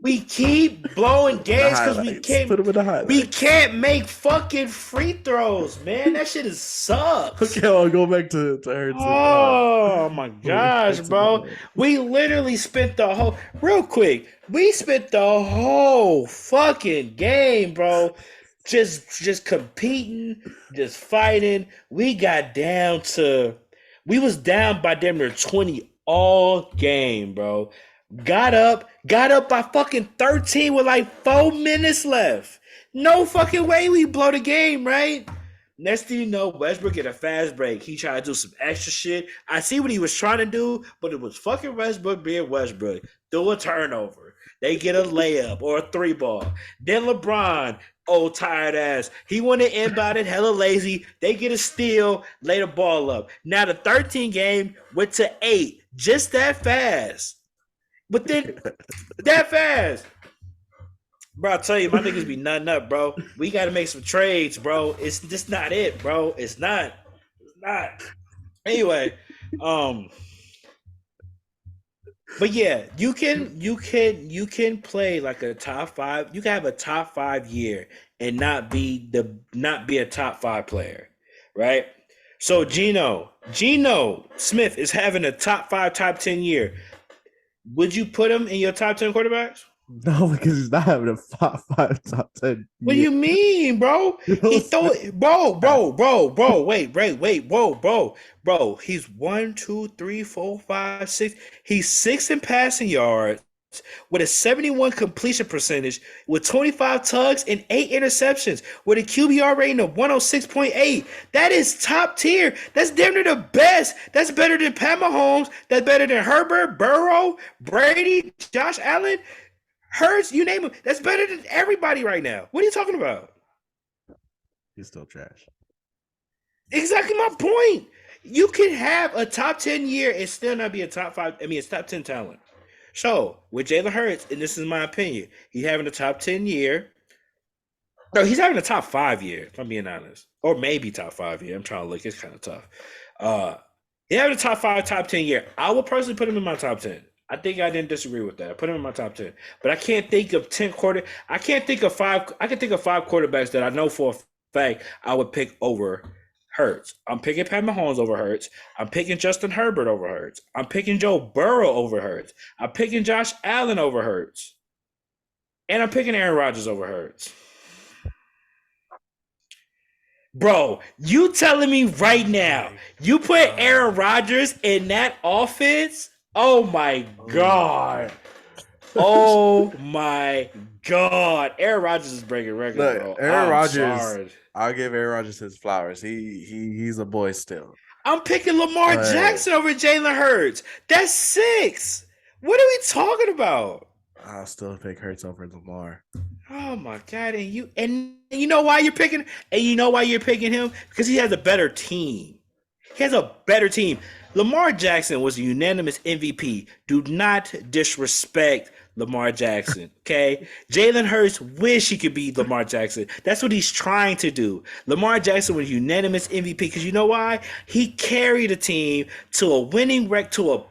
We keep blowing Put him in the games because highlights. Put him in the we highlights. can't make fucking free throws, man. That shit is Okay, sucks. I'll go back to Hurts and Oh my gosh, Hurts and bro. Mahomes. We literally spent the whole real quick. We spent the whole fucking game, bro. Just competing, just fighting. We was down by damn near 20 all game, bro. Got up by fucking 13 with like 4 minutes left. No fucking way we blow the game, right? Next thing you know, Westbrook get a fast break. He tried to do some extra shit. I see what he was trying to do, but it was fucking Westbrook being Westbrook. Do a turnover. They get a layup or a three ball. Then LeBron, old tired ass. He went to inbound it, hella lazy. They get a steal, lay the ball up. Now the 13 game went to 8. Just that fast. But then that fast. Bro, I tell you, my niggas be nutting up, bro. We got to make some trades, bro. It's just not it, bro. It's not. It's not. Anyway, um, but yeah, you can play like a top five. You can have a top 5 year and not be a top five player, right? So Geno Smith is having a top five, top 10 year. Would you put him in your top 10 quarterbacks? No, because he's not having a top 10 What do year. you mean, bro? He throw it, bro. Wait, whoa, bro. He's 1, 2, 3, 4, 5, 6. He's sixth in passing yards with a 71 completion percentage, with 25 tugs and 8 interceptions, with a QBR rating of 106.8. That is top tier. That's damn near the best. That's better than Pat Mahomes. That's better than Herbert, Burrow, Brady, Josh Allen. Hurts, you name him. That's better than everybody right now. What are you talking about? He's still trash. Exactly my point. You can have a top 10 year and still not be a top five. I mean, it's top 10 talent. So with Jalen Hurts, and this is my opinion, he's having a top 10 year. No, he's having a top 5 year, if I'm being honest. Or maybe top 5 year. I'm trying to look. It's kind of tough. He's having a top 5, top 10 year. I would personally put him in my top 10. I think I didn't disagree with that. I put him in my top 10. But I can't think of 10 quarter. I can't think of five. I can think of 5 quarterbacks that I know for a fact I would pick over Hurts. I'm picking Pat Mahomes over Hurts. I'm picking Justin Herbert over Hurts. I'm picking Joe Burrow over Hurts. I'm picking Josh Allen over Hurts. And I'm picking Aaron Rodgers over Hurts. Bro, you telling me right now, you put Aaron Rodgers in that offense? Oh my God. Oh my God. Aaron Rodgers is breaking records, Look, bro. Aaron I'm Rodgers. sorry. I'll give Aaron Rodgers his flowers. He's a boy still. I'm picking Lamar But- Jackson over Jalen Hurts. That's 6. What are we talking about? I'll still pick Hurts over Lamar. Oh my God. And you know why you're picking him? Because he has a better team. He has a better team. Lamar Jackson was a unanimous MVP. Do not disrespect Lamar Jackson, okay? Jalen Hurts wish he could be Lamar Jackson. That's what he's trying to do. Lamar Jackson was unanimous MVP because you know why? He carried a team to a winning to a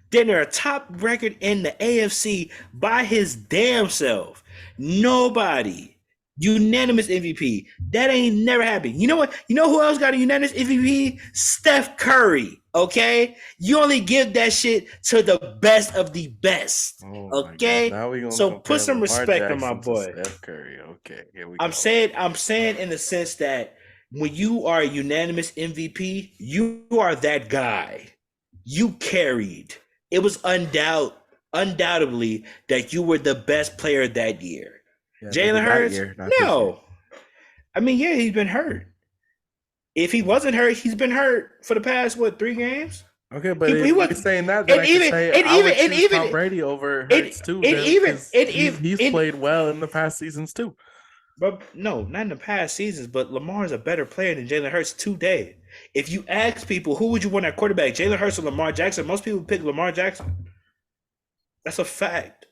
dinner, a top record in the AFC by his damn self. Nobody. Unanimous MVP. That ain't never happened. You know what? You know who else got a unanimous MVP? Steph Curry. Okay? You only give that shit to the best of the best. Okay? Now we gonna So compare put some Lamar respect on my Jackson to boy. Steph Curry. Okay, here we I'm go. saying in the sense that when you are a unanimous MVP, you are that guy. You carried. It was undoubtedly that you were the best player that year. Yeah, Jalen maybe that Hurts? year, not this year. No. I mean, yeah, he's been hurt. If he wasn't hurt, he's been hurt for the past, 3 games? Okay, but He if you're wasn't- saying that, then and I can even- say and I would even- and choose even- Tom Brady over and- Hurts too. and then, even- 'cause and he's even- played well in the past seasons too. But no, not in the past seasons, but Lamar is a better player than Jalen Hurts today. If you ask people, who would you want at quarterback, Jalen Hurts or Lamar Jackson, most people pick Lamar Jackson. That's a fact.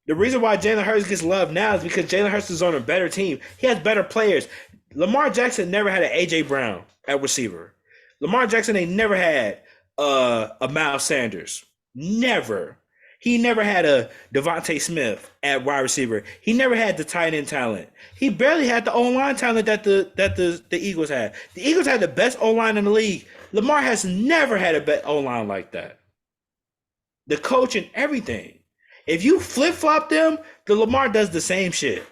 The reason why Jalen Hurts gets love now is because Jalen Hurts is on a better team. He has better players. Lamar Jackson never had an A.J. Brown at receiver. Lamar Jackson ain't never had a Miles Sanders. Never. He never had a Devontae Smith at wide receiver. He never had the tight end talent. He barely had the O-line talent that the Eagles had. The Eagles had the best O-line in the league. Lamar has never had a best O-line like that. The coach and everything. If you flip-flop them, the Lamar does the same shit.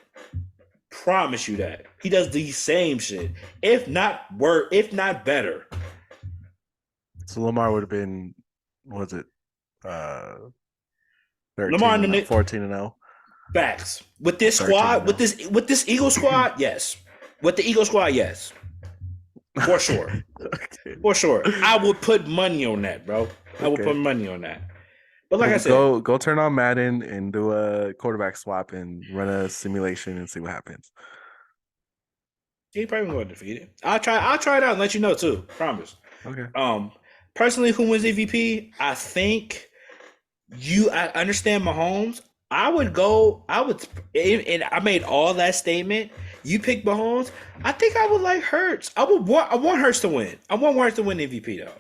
Promise you that. He does the same shit. If not better. So Lamar would have been, was it 13, Lamar in the 14 and 0? Facts. With this 13 squad, and with this Eagle squad, yes. With the Eagle squad, yes. For sure. Okay. For sure. I would put money on that, bro. I would Okay. put money on that. But like I said, Go turn on Madden and do a quarterback swap and run a simulation and see what happens. he probably going to defeat it. I'll try it out and let you know too. Promise. Okay. Personally, who wins MVP? I think I understand Mahomes. And I made all that statement. You pick Mahomes. I think I would like Hurts. I want Hurts to win. I want Hurts to win MVP though.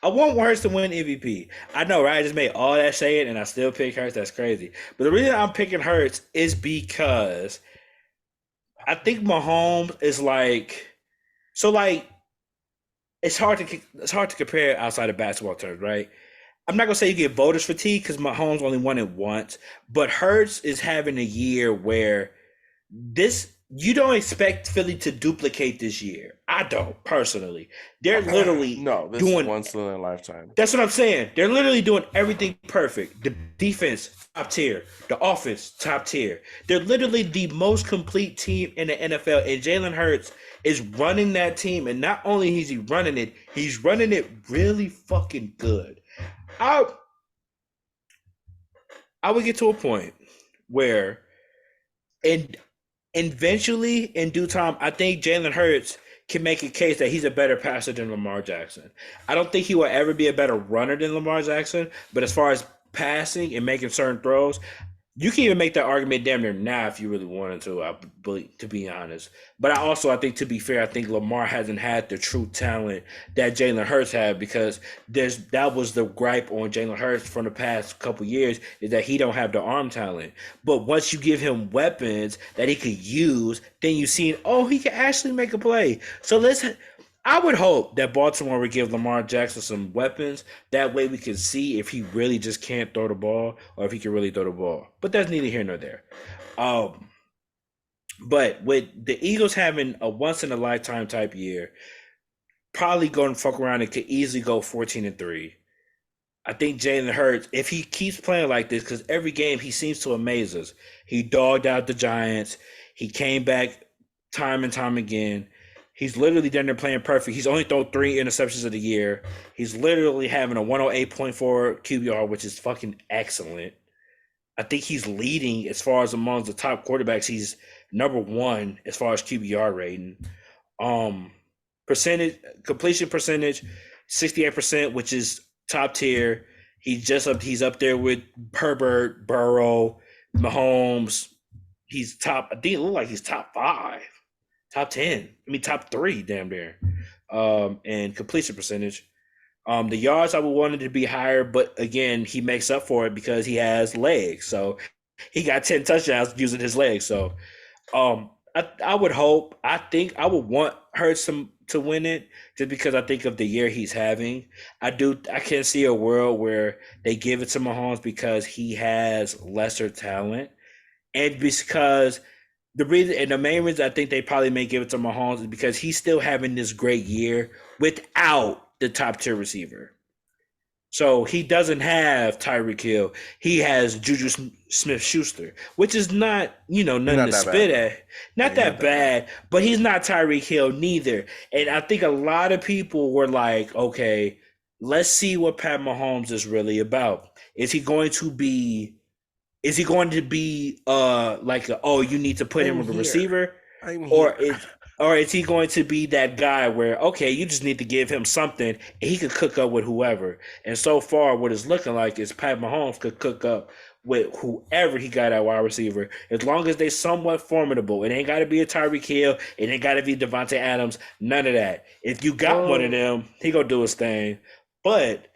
I want Hurts to win MVP. I know, right? I just made all that saying and I still pick Hurts. That's crazy. But the reason I'm picking Hurts is because I think Mahomes is it's hard to compare outside of basketball terms, right? I'm not gonna say you get voters fatigue because Mahomes only won it once, but Hurts is having a year where this you don't expect Philly to duplicate this year. I don't personally. They're literally No, this is doing once in a lifetime. that's what I'm saying. They're literally doing everything perfect. The defense, top tier. The offense, top tier. They're literally the most complete team in the NFL. And Jalen Hurts is running that team. And not only is he running it, he's running it really fucking good. I I would get to a point where and eventually in due time, I think Jalen Hurts can make a case that he's a better passer than Lamar Jackson. I don't think he will ever be a better runner than Lamar Jackson, but as far as passing and making certain throws, you can even make that argument damn near now if you really wanted to, to be honest. But I think, to be fair, I think Lamar hasn't had the true talent that Jalen Hurts had because that was the gripe on Jalen Hurts from the past couple years is that he don't have the arm talent. But once you give him weapons that he could use, then you see, oh, he can actually make a play. So I would hope that Baltimore would give Lamar Jackson some weapons. That way we can see if he really just can't throw the ball or if he can really throw the ball. But that's neither here nor there. But with the Eagles having a once in a lifetime type year, probably going to fuck around and could easily go 14-3. I think Jalen Hurts, if he keeps playing like this, because every game he seems to amaze us. He dogged out the Giants. He came back time and time again. He's literally down there playing perfect. He's only thrown 3 interceptions of the year. He's literally having a 108.4 QBR, which is fucking excellent. I think he's leading as far as among the top quarterbacks. He's number 1 as far as QBR rating. Completion percentage, 68%, which is top tier. He's up there with Herbert, Burrow, Mahomes. He's top. I think it looks like he's top 5. Top 10. I mean, top 3, damn near. And completion percentage. The yards I would want it to be higher, but again, he makes up for it because he has legs. So he got 10 touchdowns using his legs. So I would hope, I think I would want Hurts to win it just because I think of the year he's having. I can't see a world where they give it to Mahomes because he has lesser talent. And because the main reason I think they probably may give it to Mahomes is because he's still having this great year without the top tier receiver. So he doesn't have Tyreek Hill. He has Juju Smith-Schuster, which is not, nothing to spit at. Not that bad, but he's not Tyreek Hill neither. And I think a lot of people were like, okay, let's see what Pat Mahomes is really about. Is he going to be like you need to put him with a receiver? Or is he going to be that guy where, okay, you just need to give him something and he could cook up with whoever? And so far, what it's looking like is Pat Mahomes could cook up with whoever he got at wide receiver, as long as they somewhat formidable. It ain't got to be a Tyreek Hill. It ain't got to be Devontae Adams. None of that. If you got one of them, he gonna do his thing. But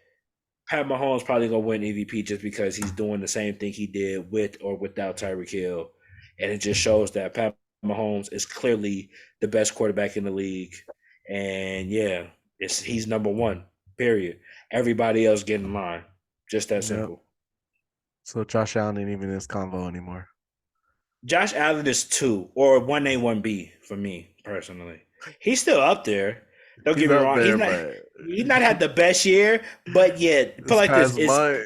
Pat Mahomes probably gonna win MVP just because he's doing the same thing he did with or without Tyreek Hill, and it just shows that Pat Mahomes is clearly the best quarterback in the league. And yeah, he's number 1, period. Everybody else get in line. Just that simple. So Josh Allen ain't even in this convo anymore. Josh Allen is 2 or 1A, 1B for me personally. He's still up there. Don't get me wrong. He's not had the best year, but yeah, put like this. Yeah,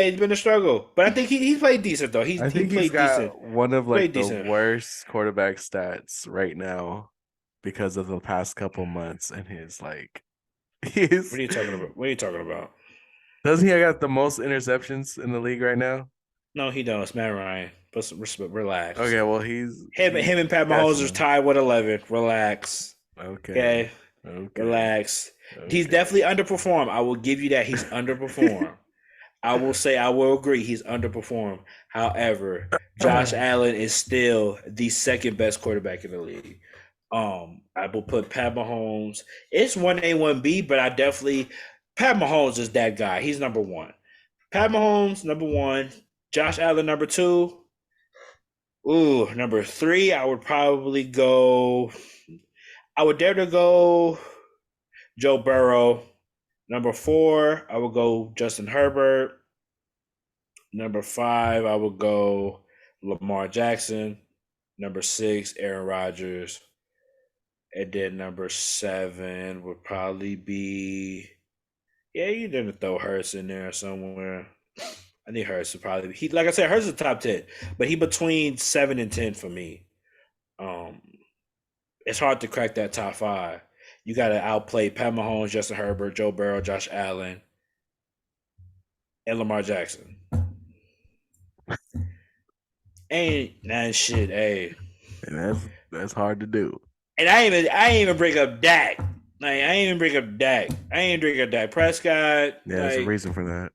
he's been a struggle. But I think he played decent though. He played decent. One of the worst quarterback stats right now because of the past couple months, and What are you talking about? Doesn't he got the most interceptions in the league right now? No, he don't. It's Matt Ryan. But relax. Okay, well him and Pat Mahomes are tied with 11. Relax. Okay. Relax. Okay. He's definitely underperformed. I will give you that. He's underperformed. I will agree he's underperformed. However, Josh Allen is still the second best quarterback in the league. I will put Pat Mahomes. It's 1A, 1B, but Pat Mahomes is that guy. He's number 1. Pat Mahomes, number 1. Josh Allen, number 2. Number 3, I would dare to go Joe Burrow. Number 4, I would go Justin Herbert. Number 5, I would go Lamar Jackson. Number 6, Aaron Rodgers. And then number 7 would probably be, yeah, you didn't throw Hurts in there somewhere. I think Hurts would probably be, he, like I said, Hurts is top 10, but he between 7 and 10 for me. Um, it's hard to crack that top 5. You got to outplay Pat Mahomes, Justin Herbert, Joe Burrow, Josh Allen, and Lamar Jackson. Ain't that shit, hey. And that's hard to do. And I ain't even bring up Dak. Like, I ain't even bring up Dak. I ain't bring up Dak Prescott. Yeah, there's a like, reason for that.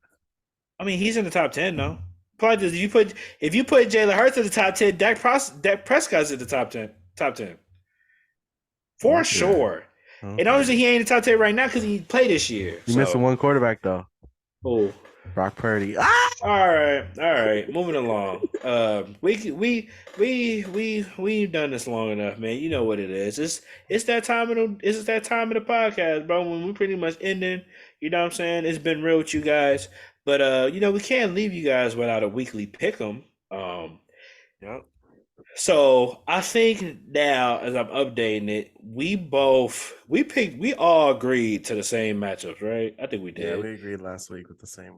I mean, he's in the top 10 though. Probably if you put Jalen Hurts in the top 10, Dak Prescott's in the top 10. Top 10. For Okay. sure. Okay. And obviously he ain't in the top 10 right now because he played this year. You missing one quarterback though. Oh. Brock Purdy. Ah! All right. Moving along. We've done this long enough, man. You know what it is. It's that time of the podcast, bro. When we pretty much ending. You know what I'm saying? It's been real with you guys, but we can't leave you guys without a weekly pick'em. Yep. So I think now, as I'm updating it, we all agreed to the same matchups, right? I think we did. Yeah, we agreed last week with the same.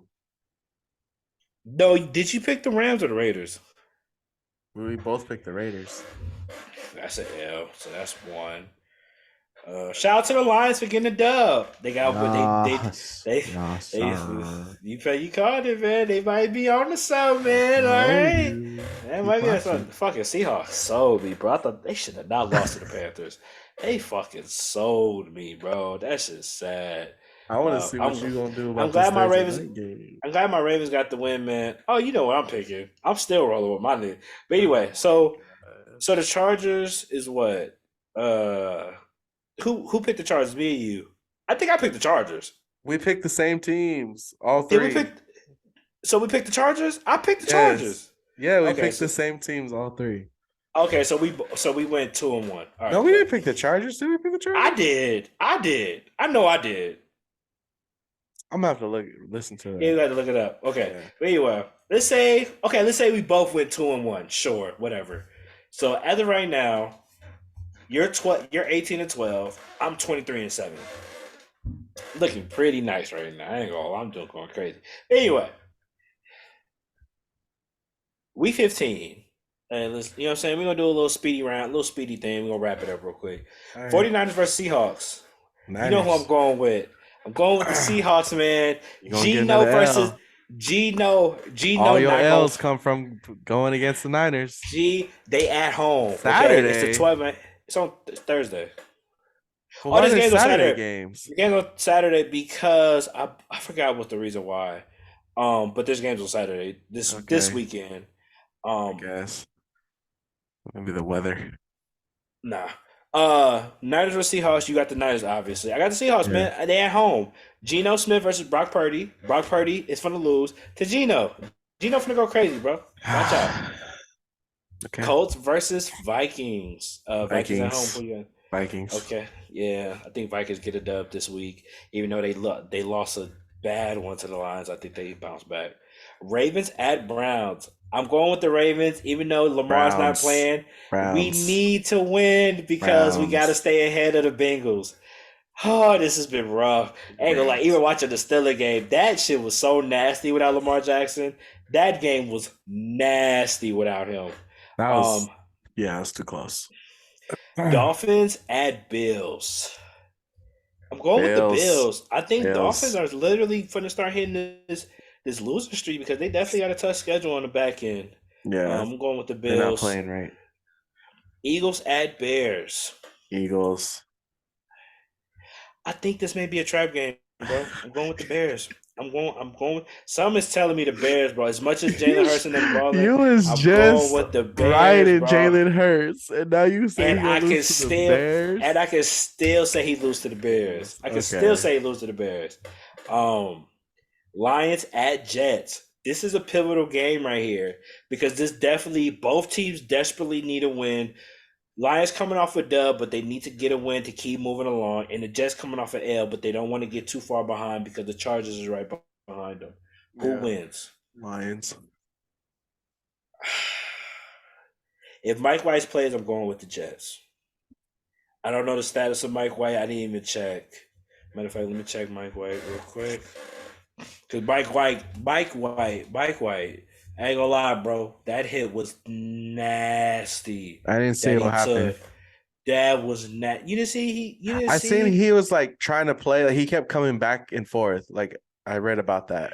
No, did you pick the Rams or the Raiders? We both picked the Raiders. That's an L, so that's one. Shout out to the Lions for getting a dub. They got you called it, man. They might be on the sub, man. All right, that might be something. Fucking Seahawks sold me, bro. I thought they should have not lost to the Panthers. They fucking sold me, bro. That shit's sad. I want to see what you gonna do about I'm glad this my Thursday Ravens. night game. I'm glad my Ravens got the win, man. Oh, you know what I'm picking. I'm still rolling with my nigga. But anyway, so the Chargers is what? Who picked the Chargers? Me and you. I think I picked the Chargers. We picked the same teams, all Did three. we pick? So we picked the Chargers. I picked the Chargers. Yeah, we picked the same teams, all three. Okay, so we went 2-1. All right, no, we didn't pick the Chargers. Did we pick the Chargers? I did. I know I did. I'm gonna have to listen to that. Yeah, you got to look it up. Okay. Yeah. But anyway, let's say we both went 2-1. Sure, whatever. So as of right now, you're 18-12. I'm 23-7. Looking pretty nice right now. I ain't gonna lie, I'm just going crazy. Anyway, week 15. And let's, you know what I'm saying? We're gonna do a little speedy round, a little speedy thing. We're gonna wrap it up real quick. Right. 49ers versus Seahawks. Niners. You know who I'm going with. I'm going with the Seahawks, man. Geno versus Geno. All your L's come from going against the Niners. They at home. Saturday. Okay? It's the 12. It's on Thursday. Well, this game's on Saturday. Games. The game's on Saturday because I forgot what the reason why. But this game's on Saturday. This weekend. I guess maybe the weather. Nah. Niners versus Seahawks. You got the Niners, obviously. I got the Seahawks, man. They at home. Geno Smith versus Brock Purdy. Brock Purdy is finna lose to Geno. Geno finna go crazy, bro. Watch out. Okay. Colts versus Vikings. Vikings at home. What you got? Vikings. Okay. Yeah, I think Vikings get a dub this week. Even though they lost a bad one to the Lions, I think they bounce back. Ravens at Browns. I'm going with the Ravens, even though Lamar's not playing. We need to win because we got to stay ahead of the Bengals. Oh, this has been rough. I ain't gonna lie, even watching the Steelers game, that shit was so nasty without Lamar Jackson. That game was nasty without him. That was, that's too close. Dolphins at Bills. I'm going with the Bills. I think Dolphins are literally going to start hitting this losing streak because they definitely got a tough schedule on the back end. Yeah, I'm going with the Bills. They're not playing right. Eagles at Bears. Eagles. I think this may be a trap game, bro. I'm going with the Bears. I'm going. Some is telling me the Bears, bro. As much as Jalen Hurts and them balling, I'm going with the Bears, riding Jalen Hurts, and now you say I can still say he lose to the Bears. I can still say he lose to the Bears. Lions at Jets. This is a pivotal game right here because both teams desperately need a win. Lions coming off a dub, but they need to get a win to keep moving along. And the Jets coming off an L, but they don't want to get too far behind because the Chargers is right behind them. Who Yeah, wins? Lions. If Mike White plays, I'm going with the Jets. I don't know the status of Mike White. I didn't even check. Matter of fact, let me check Mike White real quick. Because Mike White. I ain't gonna lie, bro. That hit was nasty. I didn't see That what he happened. took. That was not. You didn't see he. You didn't I seen see. he was like trying to play. Like he kept coming back and forth. Like I read about that.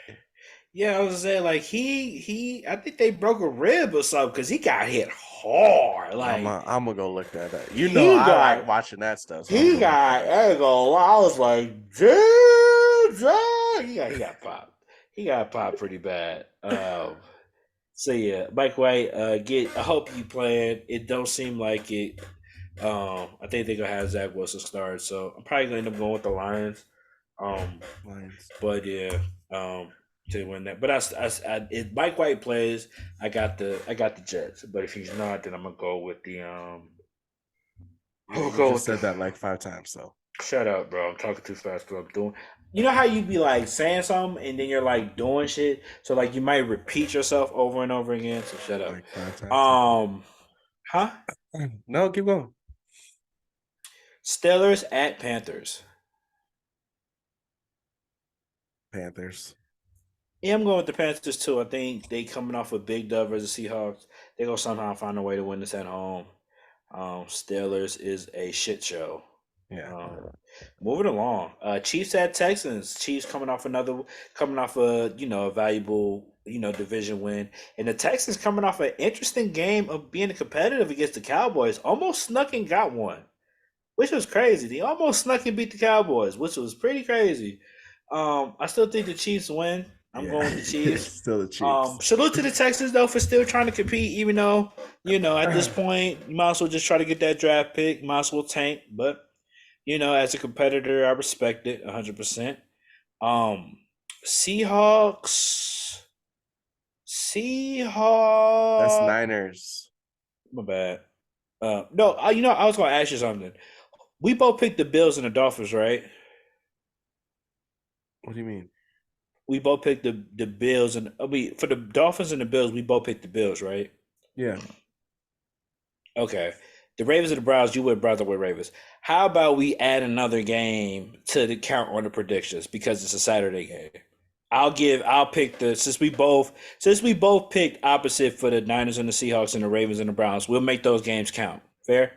Yeah, I was saying like he. I think they broke a rib or something because he got hit hard. Like I'm gonna go look that up. You know, he I like got. watching that stuff. So I'm He gonna look got. that up. I ain't gonna lie. I was like, damn. He got popped. He got popped pretty bad. So yeah, Mike White, I hope you playing. It don't seem like it. I think they're gonna have Zach Wilson start, so I'm probably gonna end up going with the Lions. Um, Lions. but yeah, to win that. But if Mike White plays, I got the Jets. But if he's not, then I'm gonna go with the Yeah, I'll you go just with the. said that like 5 times. So Shut up, bro. I'm talking too fast. What I'm doing. You know how you be like saying something and then you're like doing shit. So like you might repeat yourself over and over again. So shut up. like 5 times. Huh? No, keep going. Steelers at Panthers. Panthers. Yeah, I'm going with the Panthers too. I think they coming off a big dub versus Seahawks. They gonna somehow find a way to win this at home. Steelers is a shit show. Yeah. Moving along. Chiefs at Texans. Chiefs coming off a valuable division win, and the Texans coming off an interesting game of being competitive against the Cowboys. Almost snuck and got one, which was crazy. They almost snuck and beat the Cowboys, which was pretty crazy. I still think the Chiefs win. I'm Yeah. going with the Chiefs. Still the Chiefs. Salute to the Texans though for still trying to compete, even though at this point you might as well just try to get that draft pick. Might as well tank, but as a competitor, I respect it 100%. Um, Seahawks. That's Seahawks. Niners. My bad. No, I was gonna ask you something. We both picked the Bills and the Dolphins, right? What do you mean? We both picked the Bills and for the Dolphins and the Bills, we both picked the Bills, right? Yeah. Okay. The Ravens and the Browns, you would Browns with Ravens. How about we add another game to the count on the predictions because it's a Saturday game? I'll pick since we both picked opposite for the Niners and the Seahawks and the Ravens and the Browns, we'll make those games count. Fair?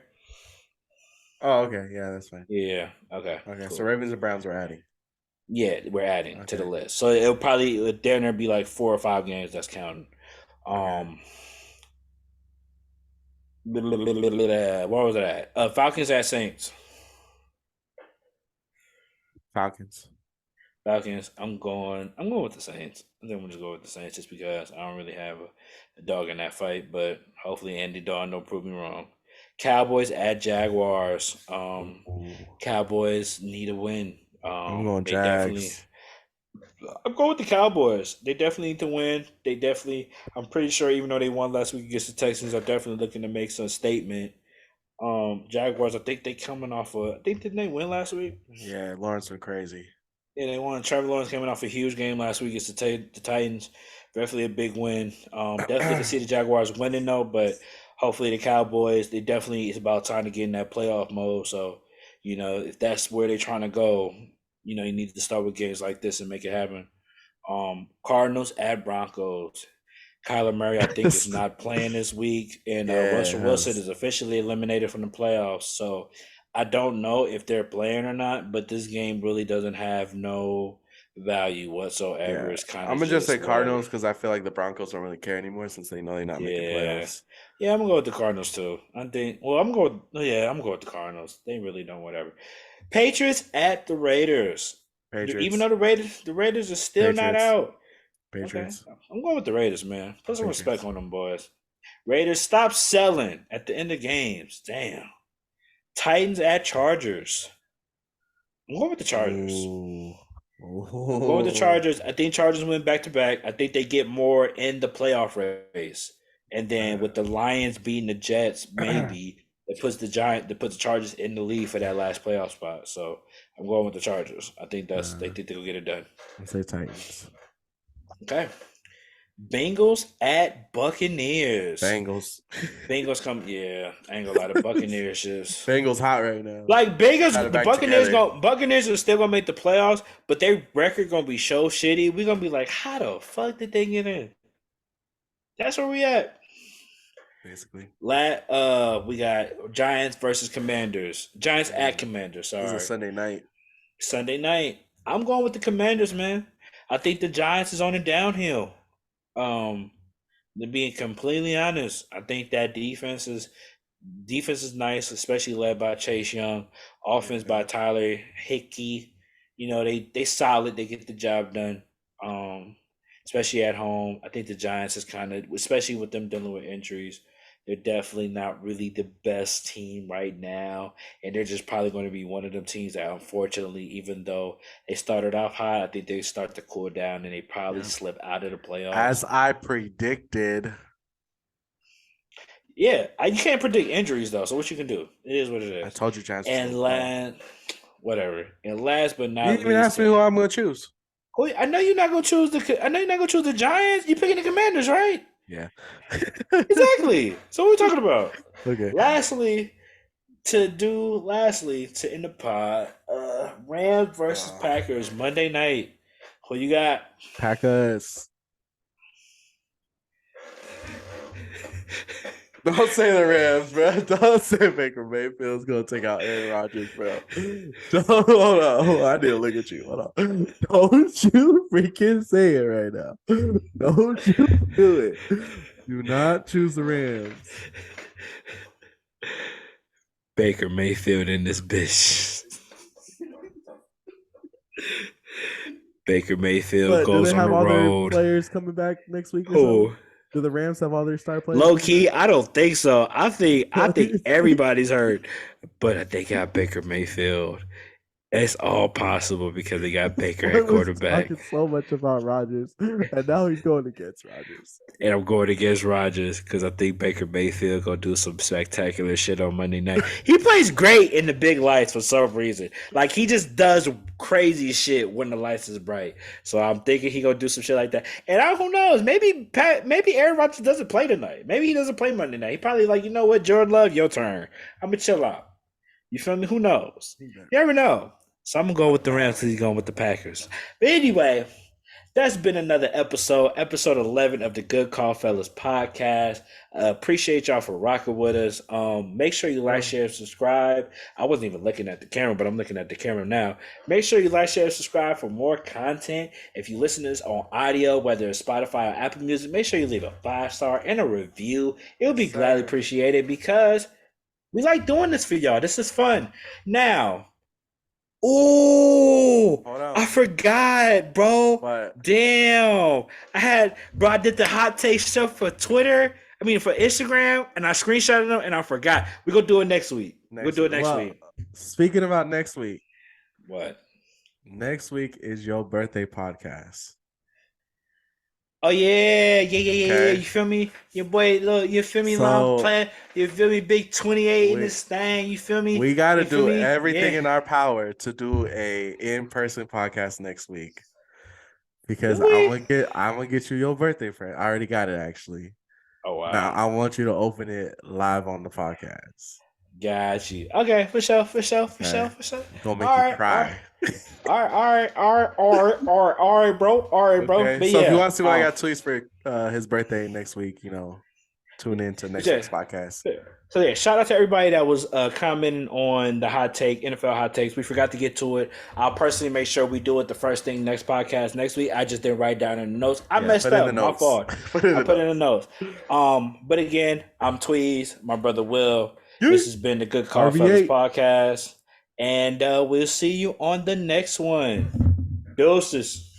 Oh, okay. Yeah, that's fine. Yeah. Okay. Okay, so Cool. Ravens and Browns are adding. Yeah, we're adding to the Okay. list. So it'll probably there be like 4 or 5 games that's counting. Okay. What was that? Falcons at Saints. Falcons. Falcons. I'm going with the Saints. I think I'm gonna just go with the Saints just because I don't really have a dog in that fight, but hopefully Andy Dalton don't prove me wrong. Cowboys at Jaguars. Ooh. Cowboys need a win. I'm going They definitely. Jags. I'm going with the Cowboys. They definitely need to win. They definitely. I'm pretty sure even though they won last week against the Texans, are definitely looking to make some statement. Jaguars. I think they coming off a. I think didn't they win last week? Yeah, Lawrence went crazy. Yeah, they won. Trevor Lawrence coming off a huge game last week against the Titans. Definitely a big win. Definitely can see the Jaguars winning though, but hopefully the Cowboys. They definitely it's about time to get in that playoff mode. So, if that's where they're trying to go, you need to start with games like this and make it happen. Cardinals at Broncos. Kyler Murray, I think, is not playing this week, and Russell Wilson Yes. is officially eliminated from the playoffs. So I don't know if they're playing or not, but this game really doesn't have no value whatsoever. Yeah. It's kind I'm of gonna just say just whatever. Cardinals because I feel like the Broncos don't really care anymore since they know they're not making Yeah, playoffs. yeah, I'm gonna go with the Cardinals too. I think. Well, I'm going. Yeah, I'm going with the Cardinals. They really don't. Whatever. Patriots at the Raiders. Even Patriots. though the Raiders are still not Patriots. out. Okay, Patriots. I'm going with the Raiders, man. Put some Patriots. respect on them boys. Raiders, stop selling at the end of games. Damn. Titans at Chargers. I'm going with the Chargers. Ooh. I'm going with the Chargers. I think Chargers win back to back. I think they get more in the playoff race. And then with the Lions beating the Jets, maybe It puts the Chargers in the lead for that last playoff spot. So I'm going with the Chargers. I think they think they'll get it done. Let's say Titans. Okay. Bengals at Buccaneers. Bengals. Bengals come. Yeah, I ain't gonna lie. The Buccaneers just Bengals hot right now. like Bengals. Got it The back Buccaneers together. Buccaneers are still gonna make the playoffs, but their record gonna be so shitty. We're gonna be like, how the fuck did they get in? That's where we at. Basically. We got Giants versus Commanders. Giants at Commanders. This is Sorry, a Sunday night. Sunday night. I'm going with the Commanders, man. I think the Giants is on the downhill. To being completely honest, I think that defense is nice, especially led by Chase Young. Offense by Tyler Hickey. You know, they solid. They get the job done. Especially at home. I think the Giants is kind of, especially with them dealing with injuries, they're definitely not really the best team right now. And they're just probably going to be one of them teams that, unfortunately, even though they started off high, I think they start to cool down and they probably slip out of the playoffs. As I predicted. Yeah, you can't predict injuries, though. So what you can do, it is what it is. I told you Giants. And whatever. And last but not You least, didn't even ask me who I'm going to choose. I know you're not gonna choose the Giants. You're picking the Commanders, right? Yeah. Exactly. So what are we talking about? Okay. Lastly, to end the pod, Rams versus Packers Monday night. Who you got? Packers. Don't say the Rams, bro. Don't say Baker Mayfield's gonna take out Aaron Rodgers, bro. Hold on. I need to look at you. Hold on. Don't you freaking say it right now. Don't you do it. Do not choose the Rams. Baker Mayfield in this bitch. Baker Mayfield goes do they on have the all road. their players coming back next week? Or Who? something? Do the Rams have all their star players? Low key, I don't think so. I think everybody's hurt, but they got Baker Mayfield. It's all possible because they got Baker at quarterback. Talking so much about Rodgers, and now he's going against Rodgers. And I'm going against Rodgers because I think Baker Mayfield gonna do some spectacular shit on Monday night. He plays great in the big lights for some reason. Like he just does crazy shit when the lights is bright. So I'm thinking he gonna do some shit like that. And who knows? Maybe Aaron Rodgers doesn't play tonight. Maybe he doesn't play Monday night. He probably like, you know what, Jordan Love, your turn. I'm gonna chill out. You feel me? Who knows? You never know. So I'm going to go with the Rams because he's going with the Packers. But anyway, that's been another episode 11 of the Good Call Fellas podcast. Appreciate y'all for rocking with us. Make sure you like, share, subscribe. I wasn't even looking at the camera, but I'm looking at the camera now. Make sure you like, share, subscribe for more content. If you listen to this on audio, whether it's Spotify or Apple Music, make sure you leave a 5-star and a review. It would be gladly appreciated because we like doing this for y'all. This is fun. Now, I forgot, bro. What? Damn. I did the hot take stuff for Twitter. I mean, for Instagram, and I screenshotted them, and I forgot. We're going to do it next week. We'll do it next week. Speaking about next week. What? Next week is your birthday podcast. Oh, yeah. You feel me? Your boy, look, you feel me? You feel me? Big 28 in this thing. You feel me? We got to do everything in our power to do a in-person podcast next week. Because I'm gonna get you your birthday friend. I already got it, actually. Oh, wow. Now, I want you to open it live on the podcast. Got you. Okay, for sure. Gonna make you cry. All right, bro. Okay. But so if you want to see what I got tweets for his birthday next week, tune in to next week's podcast. So yeah, shout out to everybody that was commenting on the hot take, NFL hot takes. We forgot to get to it. I'll personally make sure we do it the first thing next podcast next week. I just didn't write down in the notes. I messed up. My fault. Put it in the notes. But again, I'm Tweez, my brother Will. This has been the Good Call Fellas podcast. And we'll see you on the next one. Deuces.